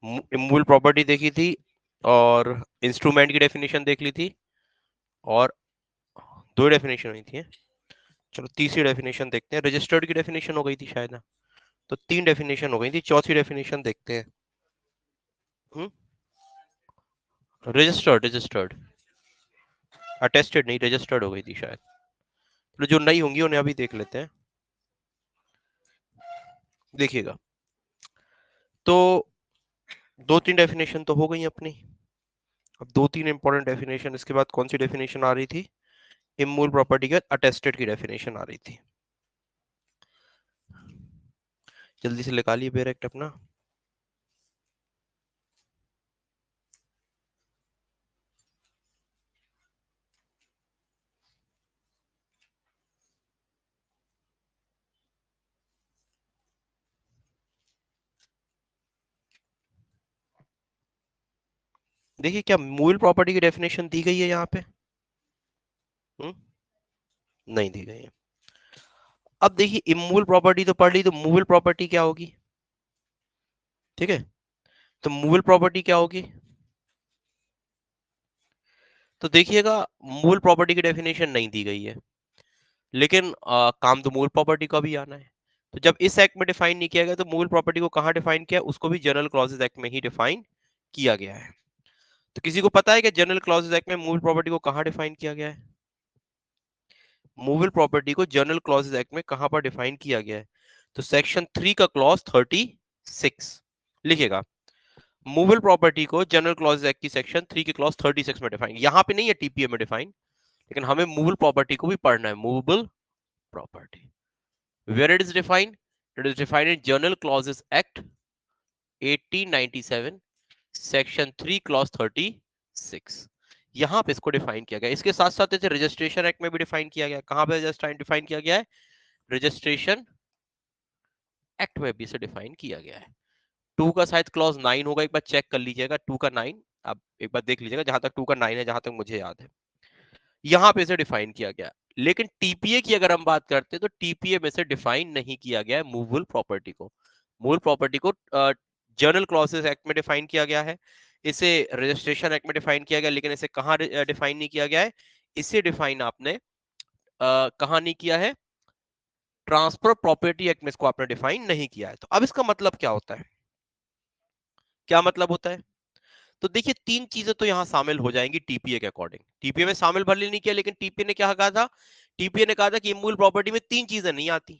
Immovable property देखी थी और इंस्ट्रूमेंट की डेफिनेशन देख ली थी और दो डेफिनेशन हुई थी। चलो तीसरी डेफिनेशन देखते हैं। रजिस्टर्ड की डेफिनेशन हो गई थी शायद ना, तो तीन डेफिनेशन हो गई थी, चौथी डेफिनेशन देखते हैं। रजिस्टर्ड रजिस्टर्ड अटेस्टेड नहीं, रजिस्टर्ड हो गई थी शायद। तो जो नई होंगी उन्हें अभी देख लेते हैं, देखिएगा। तो दो तीन डेफिनेशन तो हो गई अपनी। अब दो तीन इंपॉर्टेंट डेफिनेशन इसके बाद कौन सी डेफिनेशन आ रही थी? इमूवेबल प्रॉपर्टी के अटेस्टेड की डेफिनेशन आ रही थी। जल्दी से निकालिए बेरेक्ट अपना। देखिए क्या मूल प्रॉपर्टी की डेफिनेशन दी गई है यहाँ पे? हम्म नहीं दी गई है। अब देखिए इमूवेबल प्रॉपर्टी तो पढ़ ली, तो मूवेबल प्रॉपर्टी क्या होगी? ठीक है, तो मूवेबल प्रॉपर्टी क्या होगी? तो देखिएगा, मूल प्रॉपर्टी की डेफिनेशन नहीं दी गई है, लेकिन काम तो मूल प्रॉपर्टी का भी आना है। तो जब इस एक्ट में डिफाइन नहीं किया गया, तो मूल प्रॉपर्टी को कहाँ डिफाइन किया? उसको भी जनरल क्लॉजेज एक्ट में ही डिफाइन किया गया है। तो किसी को पता है कि जनरल क्लॉजेज एक्ट में मूल प्रॉपर्टी को कहाँ डिफाइन किया गया है? मूवेबल प्रॉपर्टी को जनरल क्लॉजेज एक्ट में कहां पर डिफाइन किया गया है? तो सेक्शन 3 का क्लॉज 36 लिखेगा। मूवेबल प्रॉपर्टी को जनरल क्लॉजेज एक्ट की सेक्शन 3 के क्लॉज 36 में डिफाइन, यहां पे नहीं है टीपीए में डिफाइन, लेकिन हमें मूवेबल प्रॉपर्टी को भी पढ़ना है। Movable property where it is defined, it is defined in General Clauses Act 1897 section 3 clause 36। यहां पे इसको डिफाइन किया गया। इसके साथ साथ इसे रजिस्ट्रेशन एक्ट में भी डिफाइन किया गया। कहां पे डिफाइन किया गया है? रजिस्ट्रेशन एक्ट में भी इसे डिफाइन किया गया है। टू का शायद क्लॉज 9 होगा, एक बार चेक कर लीजिएगा। 2 का 9, अब एक बार देख लीजिएगा, जहां तक 2 का 9 है, जहां तक मुझे याद है यहां पे इसे डिफाइन किया गया। लेकिन टीपीए की अगर हम बात करते हैं, तो टीपीए में से डिफाइन नहीं किया गया है मूवेबल प्रॉपर्टी को। मूल प्रॉपर्टी को जनरल क्लॉसेस एक्ट में डिफाइन किया गया है, इसे रजिस्ट्रेशन एक्ट में डिफाइन किया गया, लेकिन इसे कहां डिफाइन नहीं किया गया है? इसे डिफाइन आपने कहां नहीं किया है? ट्रांसफर प्रॉपर्टी एक्ट में इसको आपने डिफाइन नहीं किया है। तो अब इसका मतलब क्या होता है? क्या मतलब होता है? तो देखिए तीन चीजें तो यहां शामिल हो जाएंगी टीपीए के अकॉर्डिंग। टीपीए में शामिल भले नहीं किया, लेकिन टीपीए ने क्या कहा था? टीपीए ने कहा था कि इमूवेबल प्रॉपर्टी में तीन चीजें नहीं आती।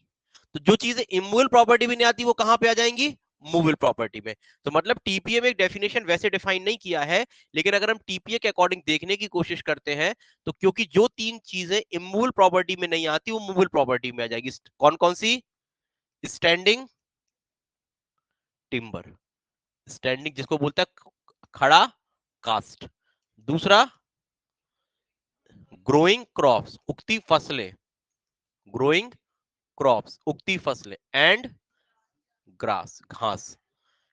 तो जो चीजें इमूवेबल प्रॉपर्टी में नहीं आती, वो कहां पे आ जाएंगी? मूवेबल प्रॉपर्टी में। तो मतलब टीपीए में एक डेफिनेशन वैसे डिफाइन नहीं किया है, लेकिन अगर हम टीपीए के अकॉर्डिंग देखने की कोशिश करते हैं, तो क्योंकि जो तीन चीजें इमूवेबल प्रॉपर्टी में नहीं आती, वो मूवेबल प्रॉपर्टी में आ जाएगी। कौन कौन सी? स्टैंडिंग टिम्बर, स्टैंडिंग जिसको बोलता है खड़ा कास्ट। दूसरा ग्रोइंग क्रॉप्स, उगती फसलें, ग्रोइंग क्रॉप्स उगती फसलें, एंड ग्रास, घास।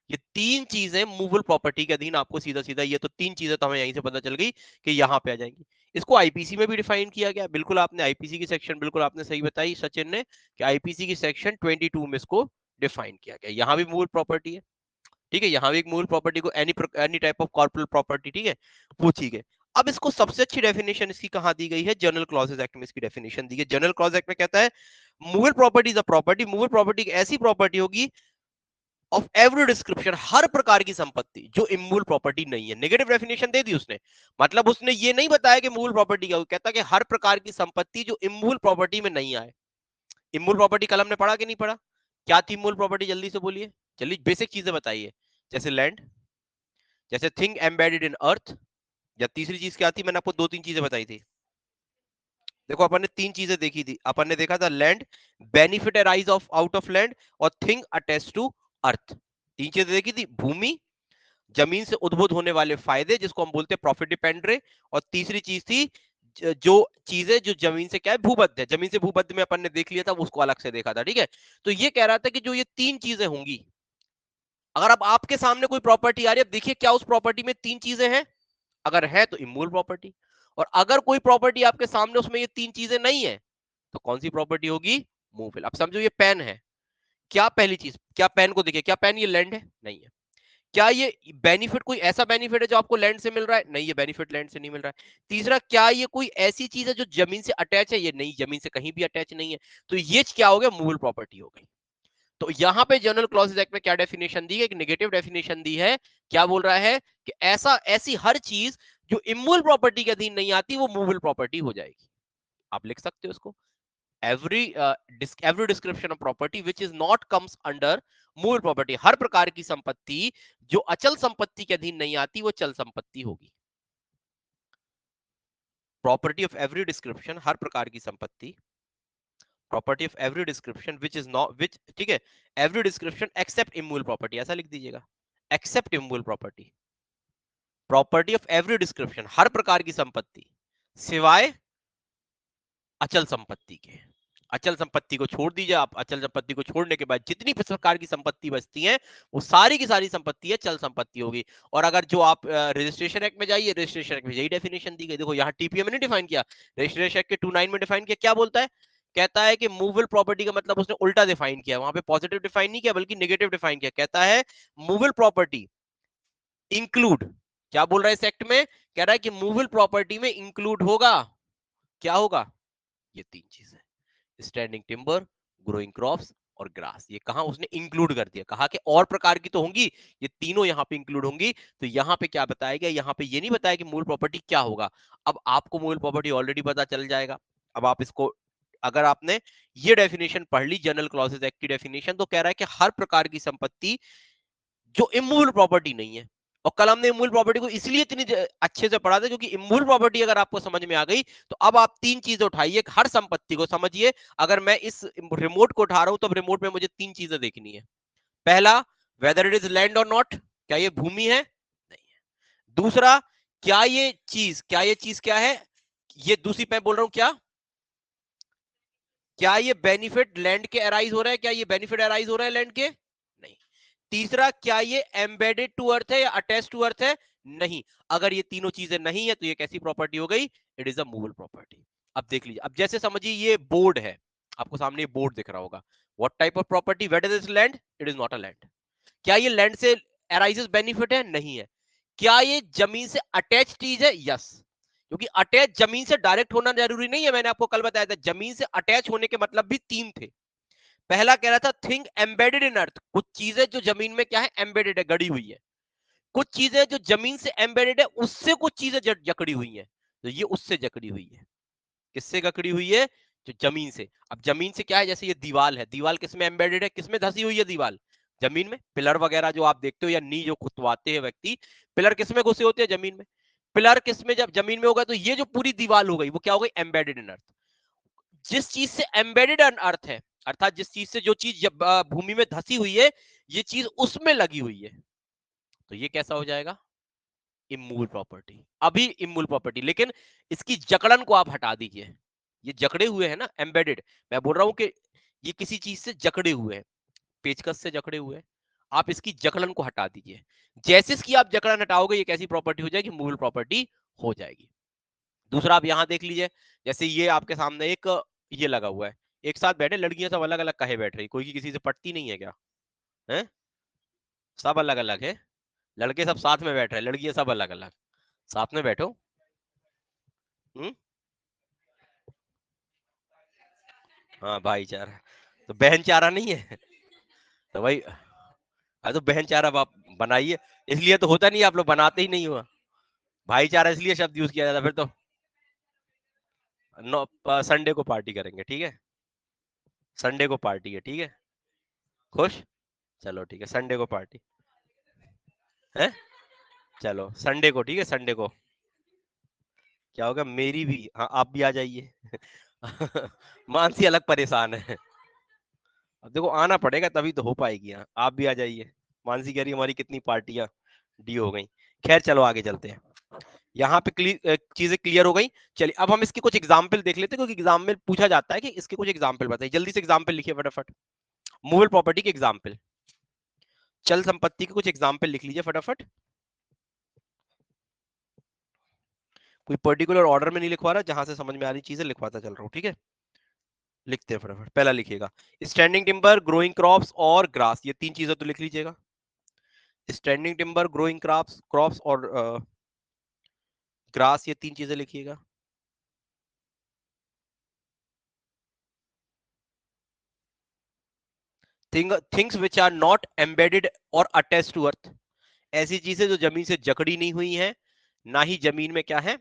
ये तीन चीजें मूवेबल प्रॉपर्टी के अधीन आपको सीधा सीधा, ये तो तीन चीजें तो हमें यहीं से पता चल गई कि यहां पे आ जाएंगी। इसको आईपीसी में भी डिफाइन किया गया। बिल्कुल आपने आईपीसी की सेक्शन, बिल्कुल आपने सही बताई सचिन ने, कि आईपीसी की सेक्शन 22 में इसको डिफाइन किया गया। यहां भी मूवेबल प्रॉपर्टी है, ठीक है। यहाँ भी एक मूल प्रॉपर्टी को any type of corporate property, ठीक है, पूछी गई। अब इसको सबसे अच्छी डेफिनेशन इसकी कहां दी गई है? जनरल क्लॉजेस एक्ट में इसकी डेफिनेशन दी गई। जनरल क्लॉज एक्ट में कहता है movable property is a property, movable property एक ऐसी प्रॉपर्टी होगी ऑफ एवरी डिस्क्रिप्शन, हर प्रकार की संपत्ति जो इमूवेबल प्रॉपर्टी नहीं है। नेगेटिव डेफिनेशन दे दी उसने, मतलब उसने ये नहीं बताया कि मूवेबल प्रॉपर्टी क्या होगी, कहता कि हर प्रकार की संपत्ति जो इमूवेबल प्रॉपर्टी में नहीं आए। इमूवेबल प्रॉपर्टी कल हमने पढ़ा कि नहीं पढ़ा? क्या थी इमूवेबल प्रॉपर्टी? जल्दी से बोलिए, जल्दी बेसिक चीजें बताइए। जैसे लैंड, जैसे थिंग एम्बेडेड इन अर्थ, या तीसरी चीज क्या थी? मैंने आपको दो तीन चीजें बताई थी। देखो अपन ने तीन चीजें देखी थी। अपन ने देखा था land, benefit arise of out of land, और थिंग अटैच टू अर्थ। तीन चीजें देखी थी। भूमि, जमीन से उद्भूत होने वाले फायदे जिसको हम बोलते हैं प्रॉफिट डिपेंडरे, और तीसरी चीज थी जो चीजें जो जमीन से क्या है, भूबद्ध है। जमीन से भूबद्ध में अपन ने देख लिया था, उसको अलग से देखा था, ठीक है। तो ये कह रहा था कि जो ये तीन चीजें होंगी, अगर अब आपके सामने कोई प्रॉपर्टी आ रही है, अब देखिए क्या उस प्रॉपर्टी में तीन चीजें हैं? अगर है तो इमूवेबल प्रॉपर्टी। और अगर कोई प्रॉपर्टी आपके सामने उसमें ये तीन चीजें नहीं है, तो कौन सी प्रॉपर्टी होगी? मूवेबल। अब समझो ये पेन है, क्या पहली चीज, क्या पेन को देखिए, क्या पेन ये लैंड है? नहीं है। क्या ये बेनिफिट कोई ऐसा बेनिफिट है जो आपको लैंड से मिल रहा है? नहीं, ये बेनिफिट लैंड से नहीं मिल रहा है। तीसरा, क्या ये कोई ऐसी चीज है जो जमीन से अटैच है? ये नहीं, जमीन से कहीं भी अटैच नहीं है। तो ये क्या हो गया? मूवेबल प्रॉपर्टी हो गई। तो यहां पे जनरल क्लॉजेस एक्ट में क्या डेफिनेशन दी है? एक नेगेटिव डेफिनेशन दी है। क्या बोल रहा है कि ऐसी हर चीज जो इमूवेबल प्रॉपर्टी के अधीन नहीं आती वो मूवेबल प्रॉपर्टी हो जाएगी। आप लिख सकते हो उसको, every description of property which is not comes under movable property, हर प्रकार की संपत्ति जो अचल संपत्ति के अधीन नहीं आती वो चल संपत्ति होगी। प्रॉपर्टी ऑफ एवरी डिस्क्रिप्शन, हर प्रकार की संपत्ति, property of every description which is not which, ठीक है, every description except immovable property, ऐसा लिख दीजिएगा, except immovable property. Property of every description, हर प्रकार की संपत्ति सिवाय अचल संपत्ति के। अचल संपत्ति को छोड़ दीजिए आप, अचल संपत्ति को छोड़ने के बाद जितनी प्रकार की संपत्ति बचती है वो सारी की सारी संपत्ति है चल संपत्ति होगी। और अगर जो आप रजिस्ट्रेशन एक्ट में जाइए, रजिस्ट्रेशन एक्ट में यही डेफिनेशन दी गई। देखो यहाँ टीपीए में नहीं डिफाइन किया, रजिस्ट्रेशन एक्ट के 29 में डिफाइन किया। क्या बोलता है? कहता है कि मूवेबल प्रॉपर्टी का मतलब उसने उल्टा डिफाइन किया, वहां पे पॉजिटिव डिफाइन नहीं किया बल्कि नेगेटिव डिफाइन किया। कहता है मूवेबल प्रॉपर्टी इंक्लूड, क्या बोल रहा है इस एक्ट में? कह रहा है कि मूवेबल प्रॉपर्टी में इंक्लूड होगा, क्या होगा? ये तीन चीजें, स्टैंडिंग टिम्बर, ग्रोइंग क्रॉप्स और ग्रास। ये कहा उसने इंक्लूड कर दिया, कहा कि और प्रकार की तो होंगी, ये तीनों यहां पे इंक्लूड होंगी। तो यहां पे क्या बताया गया? यहां पे ये नहीं बताया कि मूल प्रॉपर्टी क्या होगा। अब आपको मूल प्रॉपर्टी ऑलरेडी पता चल जाएगा। अब आप इसको, अगर आपने ये डेफिनेशन पढ़ ली जनरल क्लॉजेस एक्ट की डेफिनेशन, तो कह रहा है कि हर प्रकार की संपत्ति जो इमूवेबल प्रॉपर्टी नहीं है। और कल हमने इमूवेबल प्रॉपर्टी को इसलिए इतनी अच्छे से पढ़ा था क्योंकि इमूवेबल प्रॉपर्टी अगर आपको समझ में आ गई तो अब आप तीन चीजें उठाइए हर संपत्ति को समझिए। अगर मैं इस रिमोट को उठा रहा हूं तो रिमोट में मुझे तीन चीजें देखनी है। पहला, वेदर इट इज लैंड और नॉट, क्या ये भूमि है? नहीं है। दूसरा, क्या ये चीज क्या है? ये दूसरी मैं बोल रहा हूं क्या ये बेनिफिट लैंड के अराइज हो रहा है? क्या ये बेनिफिट अराइज हो रहा है लैंड के? नहीं। तीसरा, क्या ये एम्बेडेड टू अर्थ है या अटैच टू अर्थ है? नहीं। अगर ये तीनों चीजें नहीं है तो ये कैसी प्रॉपर्टी हो गई? It is a movable property. अब देख लीजिए, अब जैसे समझिए ये बोर्ड है, आपको सामने ये बोर्ड दिख रहा होगा। What type of property? Where is this land? It is not a land. क्या ये लैंड से अराइजेस बेनिफिट है? नहीं है। क्या ये जमीन से अटैच चीज है? यस। क्योंकि अटैच जमीन से डायरेक्ट होना जरूरी नहीं है, मैंने आपको कल बताया था। जमीन से अटैच होने के मतलब भी तीन थे। पहला कह रहा था थिंग एम्बेडेड इन अर्थ, कुछ चीजें जो जमीन में क्या है? एम्बेडेड है, गड़ी हुई है। कुछ चीजें जो जमीन से एम्बेडेड है उससे कुछ चीजें जकड़ी हुई है। तो ये उससे जकड़ी हुई है। किससे जकड़ी हुई है? जो जमीन से। अब जमीन से क्या है? जैसे ये दीवार है, दीवार किसमें एम्बेडेड है? किसमें धसी हुई है दीवार? जमीन में। पिलर वगैरह जो आप देखते हो या नी जो खुदवाते हैं व्यक्ति, पिलर किसमें घुसे होते हैं? जमीन में। पिलर किसमें जब जमीन में होगा तो ये जो पूरी दीवार हो गई वो क्या हो गई? एम्बेडेड इन अर्थ। जिस चीज से एम्बेडेड अर्थ है, अर्थात जिस चीज से जो चीज भूमि में धसी हुई है, ये चीज उसमें लगी हुई है, तो ये कैसा हो जाएगा? Immovable property. अभी इमूवेबल प्रॉपर्टी, लेकिन इसकी जकड़न को आप हटा दीजिए। ये जकड़े हुए हैं ना, एम्बेडेड। मैं बोल रहा हूं कि ये किसी चीज से जकड़े हुए हैं, पेचकस से जकड़े हुए हैं। आप इसकी जकड़न को हटा दीजिए। जैसे इसकी आप जकड़न हटाओगे ये कैसी प्रॉपर्टी हो जाएगी? मूवेबल प्रॉपर्टी हो जाएगी। दूसरा, आप यहां देख लीजिए, जैसे ये आपके सामने एक ये लगा हुआ है, एक साथ बैठे लड़कियां सब अलग अलग कहे बैठ रही, कोई की किसी से पटती नहीं है क्या? है? सब अलग अलग है। लड़के सब साथ में बैठ रहे, लड़कियां सब अलग अलग। साथ में बैठो। हम्म। हाँ भाईचारा, तो बहन चारा नहीं है? तो भाई, अरे तो बहन चारा आप बनाइए। इसलिए तो होता नहीं, आप लोग बनाते ही नहीं हुआ। भाईचारा इसलिए शब्द यूज किया जाता, फिर तो संडे को पार्टी करेंगे, ठीक है? संडे को पार्टी है, ठीक है? खुश? चलो ठीक है, संडे को पार्टी है। चलो संडे को, ठीक है, संडे को। क्या होगा? मेरी भी, हाँ आप भी आ जाइए। मानसी अलग परेशान है। अब देखो आना पड़ेगा तभी तो हो पाएगी। हाँ आप भी आ जाइए। मानसी कह रही हमारी कितनी पार्टियां डी हो गई। खैर चलो आगे चलते हैं। यहाँ पे चीजें क्लियर हो गई। चलिए अब हम इसके कुछ एग्जाम्पल देख लेते हैं, क्योंकि एग्जाम में पूछा जाता है कि इसके कुछ एग्जाम्पल बताइए। जल्दी से एग्जाम्पल लिखिए फटाफट। मूवेबल प्रॉपर्टी के एग्जाम्पल, चल संपत्ति के कुछ एग्जाम्पल लिख लीजिए फटाफट। कोई पर्टिकुलर ऑर्डर में नहीं लिखवा रहा, जहां से समझ में आ रही चीजें लिखवाता चल रहा हूँ, ठीक है? लिखते हैं फटाफट। पहला लिखिएगा, स्टैंडिंग टिम्बर, ग्रोइंग क्रॉप्स और ग्रास, ये तीन चीजें तो लिख लीजिएगा। Standing timber, growing crops crops और ग्रास, ये तीन चीजें लिखिएगा। Things which are not embedded और अटैच्ड टू अर्थ, ऐसी चीजें जो जमीन से जकड़ी नहीं हुई हैं, ना ही जमीन में क्या है,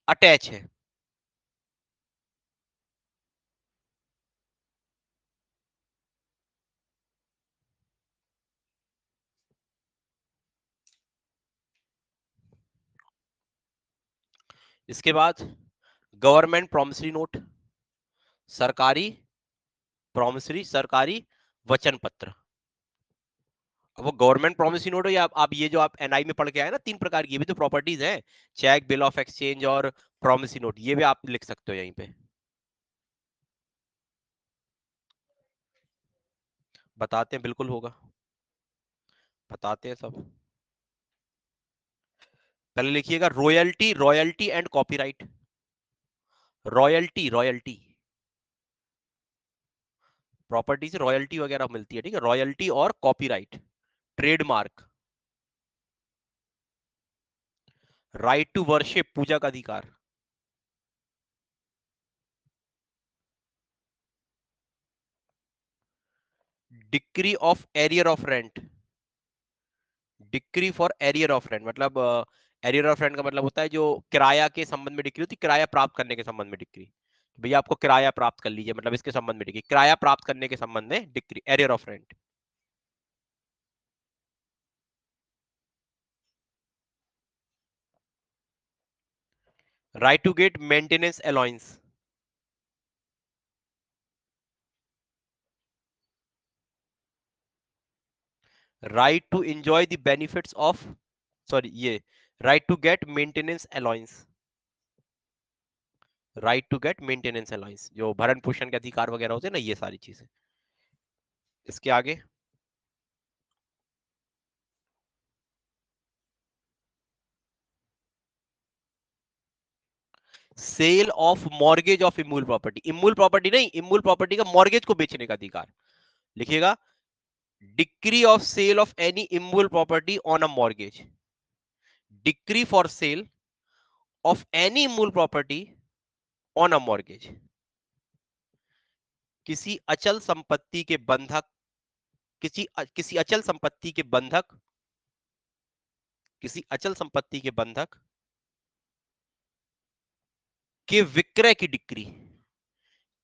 अटैच है। इसके बाद गवर्नमेंट प्रॉमिसरी नोट, सरकारी प्रॉमिसरी, सरकारी वचन पत्र। अब वो गवर्नमेंट प्रॉमिसरी नोट हो या आप ये जो आप एनआई में पढ़ के आए ना, तीन प्रकार की भी तो प्रॉपर्टीज हैं, चेक, बिल ऑफ एक्सचेंज और प्रॉमिसरी नोट, ये भी आप लिख सकते हो यहीं पे। बताते हैं, बिल्कुल होगा, बताते हैं सब। पहले लिखिएगा royalty, royalty and copyright. Royalty, royalty, property से रॉयल्टी वगैरह मिलती है, ठीक है, रॉयल्टी और copyright. Trademark, right to worship, पूजा का अधिकार। Decree of arrear of rent, decree for arrear of rent मतलब एरियर ऑफ रेंट का मतलब होता है जो किराया के संबंध में डिक्री होती है, किराया प्राप्त करने के संबंध में डिक्री। भैया आपको किराया प्राप्त कर लीजिए, मतलब इसके संबंध में डिक्री, किराया प्राप्त करने के संबंध में decree, arrear of rent. Right to get maintenance allowance, right to enjoy the benefits of, sorry ये, right to get maintenance allowance, right to get maintenance allowance, जो भरण पोषण के अधिकार वगैरह होते हैं ना, ये सारी चीजें। इसके आगे sale of mortgage of immovable property, immovable property नहीं, इमूल प्रॉपर्टी का मॉर्गेज को बेचने का अधिकार। लिखिएगा decree of sale of any immovable property on a mortgage, decree for sale of any immovable property on a mortgage, किसी अचल संपत्ति के बंधक, किसी अचल संपत्ति के बंधक, किसी अचल संपत्ति के बंधक के विक्रय की डिक्री,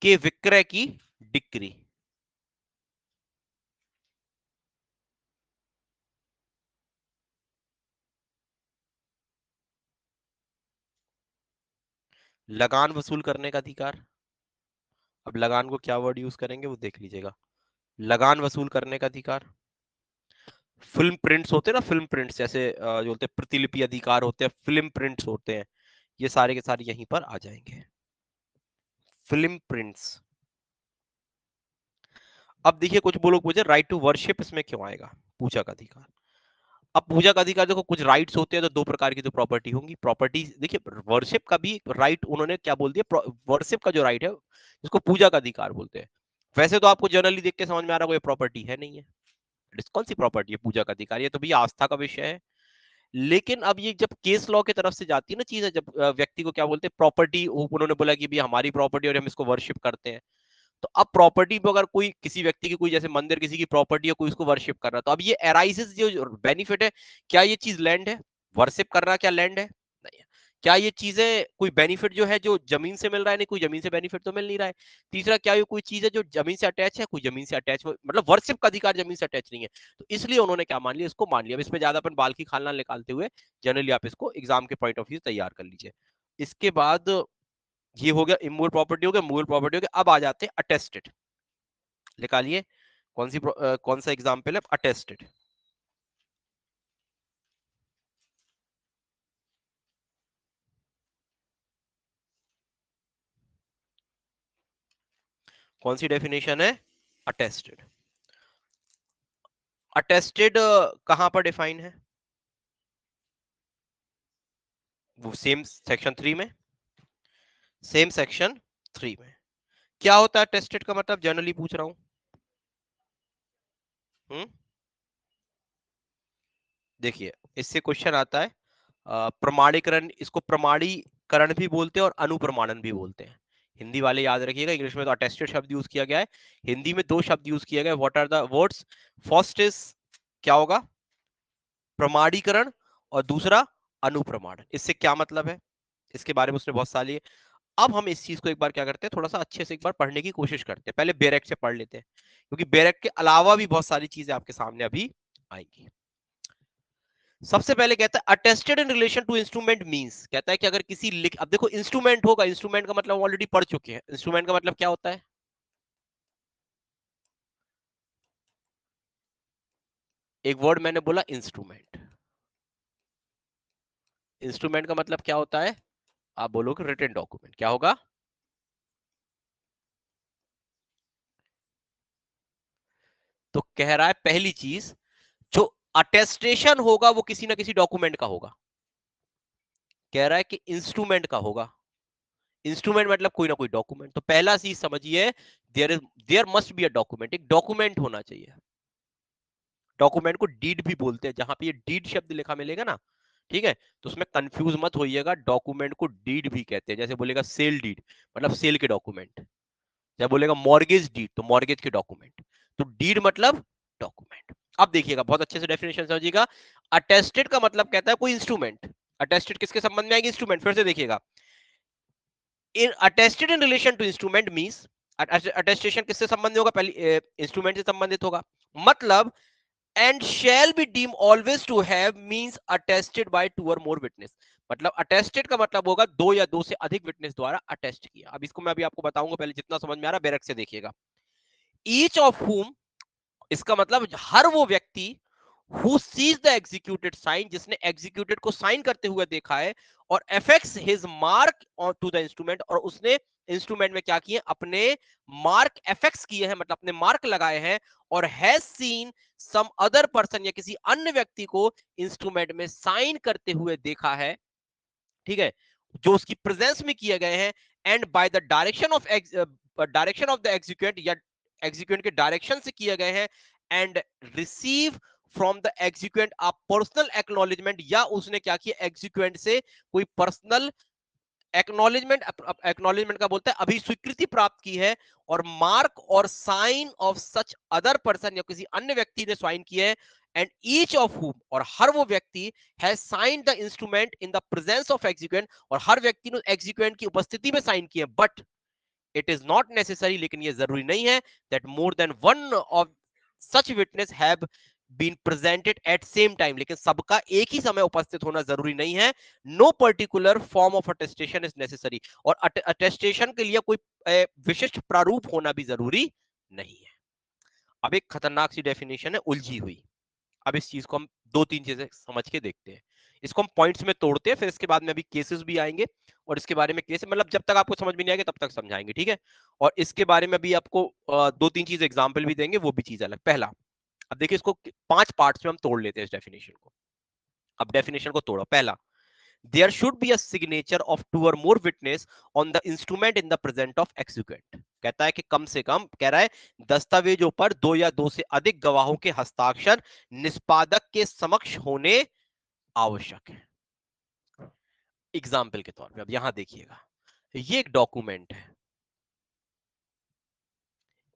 के विक्रय की डिक्री। लगान वसूल करने का अधिकार, अब लगान को क्या वर्ड यूज करेंगे वो देख लीजिएगा। लगान वसूल करने का अधिकार, फिल्म प्रिंट्स होते हैं ना, फिल्म प्रिंट्स जैसे जो बोलते हैं प्रतिलिपि अधिकार होते हैं, फिल्म प्रिंट्स होते हैं, ये सारे के सारे यहीं पर आ जाएंगे, फिल्म प्रिंट्स। अब देखिए कुछ लोग पूछे राइट टू वर्शिप इसमें क्यों आएगा, पूजा का अधिकार। अब पूजा का अधिकार देखो, कुछ राइट्स होते हैं तो दो प्रकार की तो प्रॉपर्टी होंगी, प्रॉपर्टी देखिए वर्शिप का भी राइट उन्होंने क्या बोल दिया, वर्शिप का जो राइट है इसको पूजा का अधिकार बोलते हैं। वैसे तो आपको जनरली देख के समझ में आ रहा है कोई प्रॉपर्टी है नहीं है, कौन सी प्रॉपर्टी है पूजा का अधिकार, ये तो भी आस्था का विषय है। लेकिन अब ये जब केस लॉ की तरफ से जाती है ना चीज, जब व्यक्ति को क्या बोलते हैं प्रॉपर्टी, उन्होंने बोला कि भी हमारी प्रॉपर्टी और हम इसको वर्शिप करते हैं, तो अब प्रॉपर्टी पे अगर कोई किसी व्यक्ति की कोई जैसे मंदिर किसी की प्रॉपर्टी है, कोई उसको वर्शिप कर रहा है, तो अब ये एराइसिस जो बेनिफिट है, क्या ये चीज लैंड है, वर्शिप करना क्या लैंड है, नहीं है। क्या ये चीजें कोई बेनिफिट जो है जो जमीन से मिल रहा है, नहीं कोई जमीन से बेनिफिट तो मिल नहीं रहा है। तीसरा क्या ये कोई चीज है जो जमीन से अटैच है, कोई जमीन से अटैच मतलब वर्शिप का अधिकार जमीन से अटैच नहीं है, तो इसलिए उन्होंने क्या मान लिया, इसको मान लिया। अब इसमें ज्यादा अपन बाल की खाल ना निकालते हुए जनरली आप इसको एग्जाम के पॉइंट ऑफ व्यू तैयार कर लीजिए। इसके बाद ये हो गया इमूल प्रॉपर्टी, हो गया मूल प्रॉपर्टी, हो गया। अब आ जाते हैं अटेस्टेड, निकालिए कौन सा एग्जाम्पल है अटेस्टेड। कौन सी डेफिनेशन है, अटेस्टेड। अटेस्टेड कहां पर डिफाइन है, वो सेम सेक्शन 3 में, सेम सेक्शन 3 में। क्या होता है अटेस्टेड का मतलब, जनरली पूछ रहा हूं। देखिए इससे क्वेश्चन आता है प्रमाणीकरण, इसको प्रमाणीकरण भी बोलते हैं और अनुप्रमाणन भी बोलते हैं। हिंदी वाले याद रखिएगा, इंग्लिश में तो अटेस्टेड शब्द यूज किया गया है, हिंदी में दो शब्द यूज किया गया है। What are the words? First is क्या होगा? प्रमाणीकरण, और दूसरा अनुप्रमाणन। इससे क्या मतलब है, इसके बारे में उसने बहुत सारी। अब हम इस चीज को एक बार क्या करते हैं, थोड़ा सा अच्छे से एक बार पढ़ने की कोशिश करते हैं। पहले बेरेक से पढ़ लेते हैं, क्योंकि बेरेक के अलावा भी बहुत सारी चीजें आपके सामने अभी आएंगी। सबसे पहले कहता है attested in relation to instrument means, कहता है कि अगर किसी लिख, अब देखो इंस्ट्रूमेंट होगा, इंस्ट्रूमेंट का मतलब ऑलरेडी पढ़ चुके हैं। इंस्ट्रूमेंट का मतलब क्या होता है? एक वर्ड मैंने बोला इंस्ट्रूमेंट। इंस्ट्रूमेंट का मतलब क्या होता है? आप बोलोगे रिटन डॉक्यूमेंट। क्या होगा? तो कह रहा है पहली चीज, जो अटेस्टेशन होगा वो किसी ना किसी डॉक्यूमेंट का होगा। कह रहा है कि इंस्ट्रूमेंट का होगा। इंस्ट्रूमेंट मतलब कोई ना कोई डॉक्यूमेंट। तो पहला चीज समझिए, there must be a document, एक डॉक्यूमेंट होना चाहिए। डॉक्यूमेंट को डीड भी बोलते हैं, जहां पे ये डीड शब्द लिखा मिलेगा ना, ठीक है, तो उसमें कंफ्यूज मत होइएगा। डॉक्यूमेंट को डीड भी कहते हैं। जैसे बोलेगा सेल डीड, मतलब सेल के डॉक्यूमेंट। जब बोलेगा मॉर्गेज डीड, तो मॉर्गेज के डॉक्यूमेंट। तो डीड मतलब डॉक्यूमेंट। अब देखिएगा, बहुत अच्छे से डेफिनेशन समझिएगा। अटेस्टेड का मतलब कहता है कोई इंस्ट्रूमेंट। अटेस्टेड किसके संबंध में आएगी? इंस्ट्रूमेंट। फिर से देखिएगा, in attested in relation to instrument means, attestation किससे संबंधित होगा? पहली इंस्ट्रूमेंट से संबंधित होगा। मतलब and shall be deemed always to have means attested by two or more witness। मतलब attested का मतलब होगा दो या दो से अधिक विटनेस द्वारा अटेस्ट किया। अब इसको मैं अभी आपको बताऊंगा, पहले जितना समझ में आ रहा है बैरक से देखिएगा। ईच ऑफ whom, इसका मतलब हर वो व्यक्ति, who sees the executed sign, जिसने एग्जीक्यूटेड को साइन करते हुए देखा है, और affects his mark to the instrument, और उसने इंस्ट्रूमेंट में क्या किए? अपने मार्क एफेक्ट्स किए हैं, मतलब अपने मार्क लगाए हैं। और has seen some other person, या किसी अन्य व्यक्ति को इंस्ट्रूमेंट में साइन करते हुए देखा है, ठीक है, जो उसकी प्रेजेंस में किए गए हैं। And by the direction of the execute, या एग्जीक्यूट के डायरेक्शन से किए गए हैं। And receive from the execute a personal acknowledgement, या उसने क्या किया? एग्जीक्यूट से कोई पर्सनल एक्नॉलेजमेंट, एक्नॉलेजमेंट का बोलता है अभी स्वीकृति प्राप्त की है। और मार्क और sign of such other person, या किसी अन्य व्यक्ति ने साइन किया है। एंड ईच ऑफ हुम, और हर वो व्यक्ति, has sign the instrument in the presence of execute, और हर व्यक्ति ने एग्जीक्यूट की उपस्थिति में साइन किया। But it is not necessary, लेकिन ये जरूरी नहीं है, that more than one of such witness have been presented at same time, लेकिन सबका एक ही समय उपस्थित होना जरूरी नहीं है। No particular form of attestation is necessary, और अटेस्टेशन के लिए कोई विशिष्ट प्रारूप होना भी जरूरी नहीं है। अब एक खतरनाक सी डेफिनेशन है उलझी हुई। अब इस चीज को हम दो तीन चीजें समझ के देखते हैं। इसको हम पॉइंट्स में तोड़ते हैं, फिर इसके बाद में अभी केसेस भी आएंगे, और इसके बारे में केस, मतलब जब तक आपको समझ में नहीं आएगा तब तक समझाएंगे, ठीक है। और इसके बारे में भी आपको दो तीन चीज एग्जाम्पल भी देंगे, वो भी चीज अलग। पहला, अब देखिए इसको पांच पार्ट्स में हम तोड़ लेते हैं इस डेफिनेशन को। अब डेफिनेशन को तोड़ो। पहला, there should be a signature of two और more witness on the instrument in the present of execute. कहता है कि कम से कम, कह रहा है, दस्तावेजों पर दो या दो से अधिक गवाहों के हस्ताक्षर निष्पादक के समक्ष होने आवश्यक है। एग्जाम्पल के तौर पे अब यहां देखिएगा, ये एक डॉक्यूमेंट है।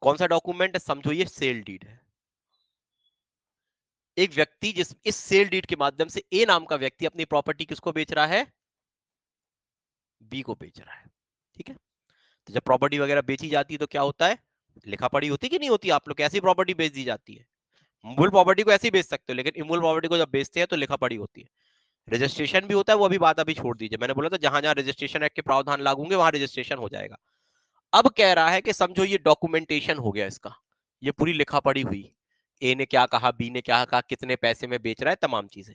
कौन सा डॉक्यूमेंट है? समझो ये सेल डीड है। एक व्यक्ति, जिस इस सेल डीड के माध्यम से ए नाम का व्यक्ति अपनी प्रॉपर्टी किसको बेच रहा है? बी को बेच रहा है, ठीक है। तो जब प्रॉपर्टी वगैरह बेची जाती है तो क्या होता है? लिखा पढ़ी होती कि नहीं होती? आप लोग कैसी प्रॉपर्टी बेच दी जाती है? मूल प्रॉपर्टी को ऐसे ही बेच सकते हो, लेकिन इमूल प्रॉपर्टी को जब बेचते हैं तो लिखा पढ़ी होती है। रजिस्ट्रेशन भी होता है, वो अभी बात अभी छोड़ दीजिए। मैंने बोला था जहां जहां रजिस्ट्रेशन एक्ट के प्रावधान लागू होंगे वहां रजिस्ट्रेशन हो जाएगा। अब कह रहा है कि समझो ये डॉक्यूमेंटेशन हो गया इसका, ये पूरी लिखा पढ़ी हुई, ए ने क्या कहा, बी ने क्या कहा, कितने पैसे में बेच रहा है, तमाम चीजें।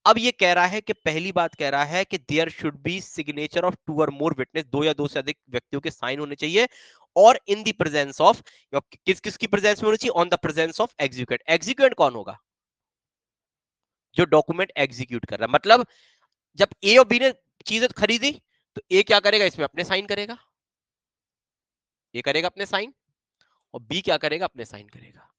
अब ये कह रहा है कि पहली बात कह रहा है कि there should be signature of two और मोर विटनेस, दो या दो से अधिक व्यक्तियों के साइन होने चाहिए। और इन द प्रेजेंस ऑफ, किस किसकी प्रेजेंस में होनी चाहिए? On the presence of execute. Execute कौन होगा? जो डॉक्यूमेंट एग्जीक्यूट कर रहा है। मतलब जब ए और बी ने चीजें खरीदी, तो ए क्या करेगा? इसमें अपने साइन करेगा, ए करेगा अपने साइन, और बी क्या करेगा? अपने साइन करेगा।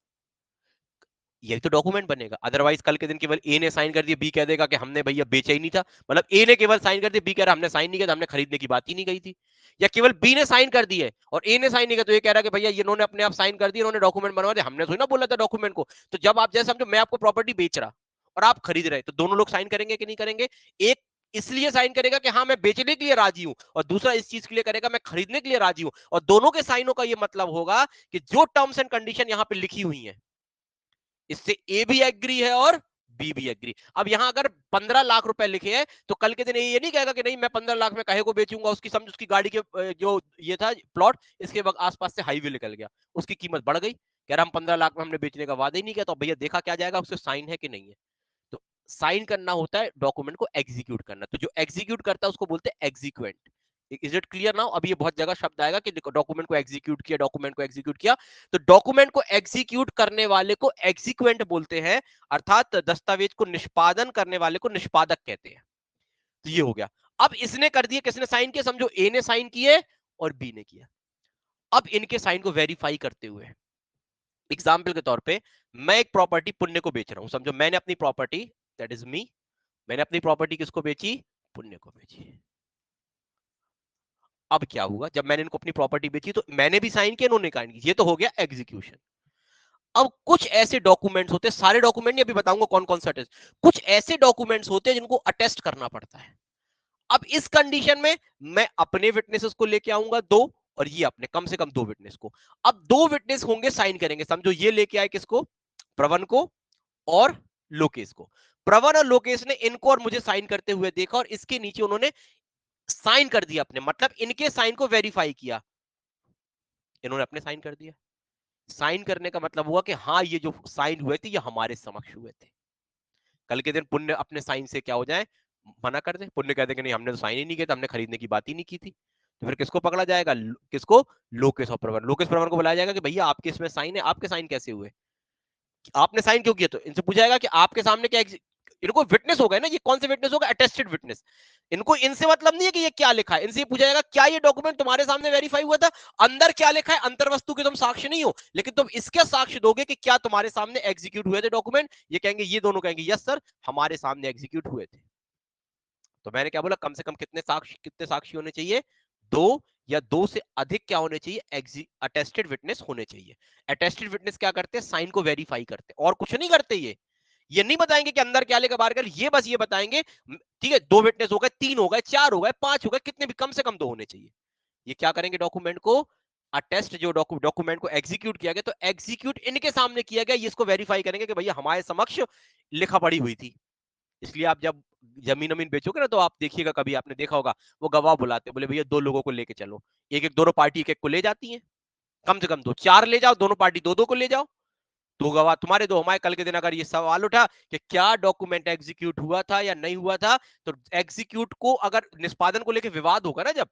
यही तो डॉक्यूमेंट बनेगा। अदरवाइज कल के दिन केवल ए ने साइन कर दिया, बी कह देगा कि हमने भैया बेचा ही नहीं था, मतलब ए ने केवल साइन कर दिया, बी कह रहा हमने साइन नहीं किया, हमने खरीदने की बात ही नहीं कही थी। या केवल बी ने साइन कर दिया और ए ने साइन नहीं किया, तो ये कह रहा है कि भैया इन्होंने अपने आप साइन कर दिया, इन्होंने डॉक्यूमेंट बनवा दिया, हमने थोड़ी ना बोला था डॉक्यूमेंट को। तो जब आप जैसे समझो मैं आपको प्रॉपर्टी बेच रहा और आप खरीद रहे, तो दोनों लोग साइन करेंगे कि नहीं करेंगे? एक इसलिए साइन करेगा कि हाँ मैं बेचने के लिए राजी हूं, और दूसरा इस चीज के लिए करेगा मैं खरीदने के लिए राजी हूं, और दोनों के साइनों का ये मतलब होगा कि जो टर्म्स एंड कंडीशन यहां पे लिखी हुई है इससे ए भी एग्री है और बी भी एग्री। अब यहां अगर 15 लाख रुपए लिखे हैं तो कल के दिन ये नहीं कहेगा कि नहीं मैं 15 लाख में काहे को बेचूंगा, उसकी समझ उसकी गाड़ी के जो ये था प्लॉट, इसके आसपास से हाईवे निकल गया, उसकी कीमत बढ़ गई, कह रहा हम 15 लाख में हमने बेचने का वादा ही नहीं किया, तो भैया देखा क्या जाएगा उससे साइन है कि नहीं है। तो साइन करना होता है डॉक्यूमेंट को एग्जीक्यूट करना, तो जो एग्जीक्यूट करता है उसको बोलते हैं executant. Is it clear now? अब ये बहुत जगह शब्द आएगा कि डॉक्यूमेंट को एग्जीक्यूट किया, डॉक्यूमेंट को एग्जीक्यूट किया। तो डॉक्यूमेंट को एग्जीक्यूट करने वाले को एग्जीक्वेंट बोलते हैं, अर्थात दस्तावेज को निष्पादन करने वाले को निष्पादक कहते हैं। तो ये हो गया। अब इसने कर दिया, किसने साइन किया? समझो ए ने साइन किए और बी ने किया। अब इनके साइन को वेरीफाई करते हुए एग्जाम्पल के तौर पे मैं एक प्रॉपर्टी पुण्य को बेच रहा हूं, समझो मैंने अपनी प्रॉपर्टी, दैट इज मी, मैंने अपनी प्रॉपर्टी किसको बेची? पुण्य को बेची। अब क्या हुआ? जब मैंने इनको अपनी प्रॉपर्टी बेची तो मैंने भी साइन किया, इन्होंने साइन किया, ये तो हो गया एग्जीक्यूशन। अब कुछ ऐसे डॉक्यूमेंट्स होते हैं, सारे डॉक्यूमेंट नहीं अभी बताऊंगा कौन कौन सा अटेस्ट, कुछ ऐसे डॉक्यूमेंट्स होते हैं जिनको अटेस्ट करना पड़ता है। अब इस कंडीशन में मैं अपने विटनेसेस को लेके आऊंगा दो, और ये अपने कम से कम दो विटनेस को। अब दो विटनेस होंगे, साइन करेंगे, समझो ये लेके आए किसको? प्रवन को और लोकेश को। प्रवन और लोकेश ने इनको और मुझे साइन करते हुए देखा और इसके नीचे उन्होंने साइन कर दिया अपने, मतलब इनके साइन को वेरीफाई किया, इन्होंने अपने साइन कर दिया। साइन करने का मतलब हुआ कि हाँ ये जो साइन हुए थे ये हमारे समक्ष हुए थे। कल के दिन पुण्य अपने साइन से क्या हो जाए? मना कर दे, पुण्य कहते कि नहीं हमने तो साइन ही नहीं किया था, हमने खरीदने की बात ही नहीं की थी, तो फिर किसको पकड़ा जाएगा? किसको? लोकेश और प्रवर। लोकेश प्रवर को बुलाया जाएगा कि भैया आपके इसमें साइन है, आपके साइन कैसे हुए, आपने साइन क्यों किया? तो इनसे पूछा जाएगा कि आपके सामने क्या इनको विटनेस हो गए ना, ये कौन से विटनेस होगा? Attested witness. इनको इनसे मतलब नहीं है कि ये क्या लिखा है, इनसे पूछा जाएगा क्या ये डॉक्यूमेंट तुम्हारे सामने वेरीफाई हुआ था? अंदर क्या लिखा है, अंतर्वस्तु के तुम साक्ष्य नहीं हो, लेकिन तुम इसके साक्ष्य दोगे कि क्या तुम्हारे सामने एग्जीक्यूट हुए थे डॉक्यूमेंट। ये कहेंगे, ये दोनों कहेंगे यस सर हमारे सामने एग्जीक्यूट हुए थे। तो मैंने क्या बोला? कम से कम कितने साक्षी होने चाहिए? दो, या दो से अधिक क्या होने चाहिए? अटेस्टेड विटनेस होने चाहिए। अटेस्टेड विटनेस क्या करते हैं? साइन को वेरीफाई करते हैं, और कुछ नहीं करते। ये नहीं बताएंगे कि अंदर क्या लेकर बाहर कर, ये बस ये बताएंगे ठीक है दो विटनेस हो गए, तीन हो गए, चार हो गए, पांच हो गए, कितने भी, कम से कम दो होने चाहिए। ये क्या करेंगे? डॉक्यूमेंट को अटेस्ट, जो डॉक्यूमेंट को एग्जीक्यूट किया गया, तो एग्जीक्यूट इनके सामने किया गया, इसको वेरीफाई करेंगे कि भैया हमारे समक्ष लिखा पड़ी हुई थी। इसलिए आप जब जमीन वमीन बेचोगे ना, तो आप देखिएगा, कभी आपने देखा होगा वो गवाह बुलाते, बोले भैया दो लोगों को लेके चलो, एक एक, दोनों पार्टी एक एक को ले जाती है, कम से कम दो, चार ले जाओ, दोनों पार्टी दो दो को ले जाओ, दो गवाह तुम्हारे दो हमारे। कल के दिन अगर ये सवाल उठा कि क्या डॉक्यूमेंट एग्जीक्यूट हुआ था या नहीं हुआ था, तो एग्जीक्यूट को अगर निष्पादन को लेकर विवाद होगा ना, जब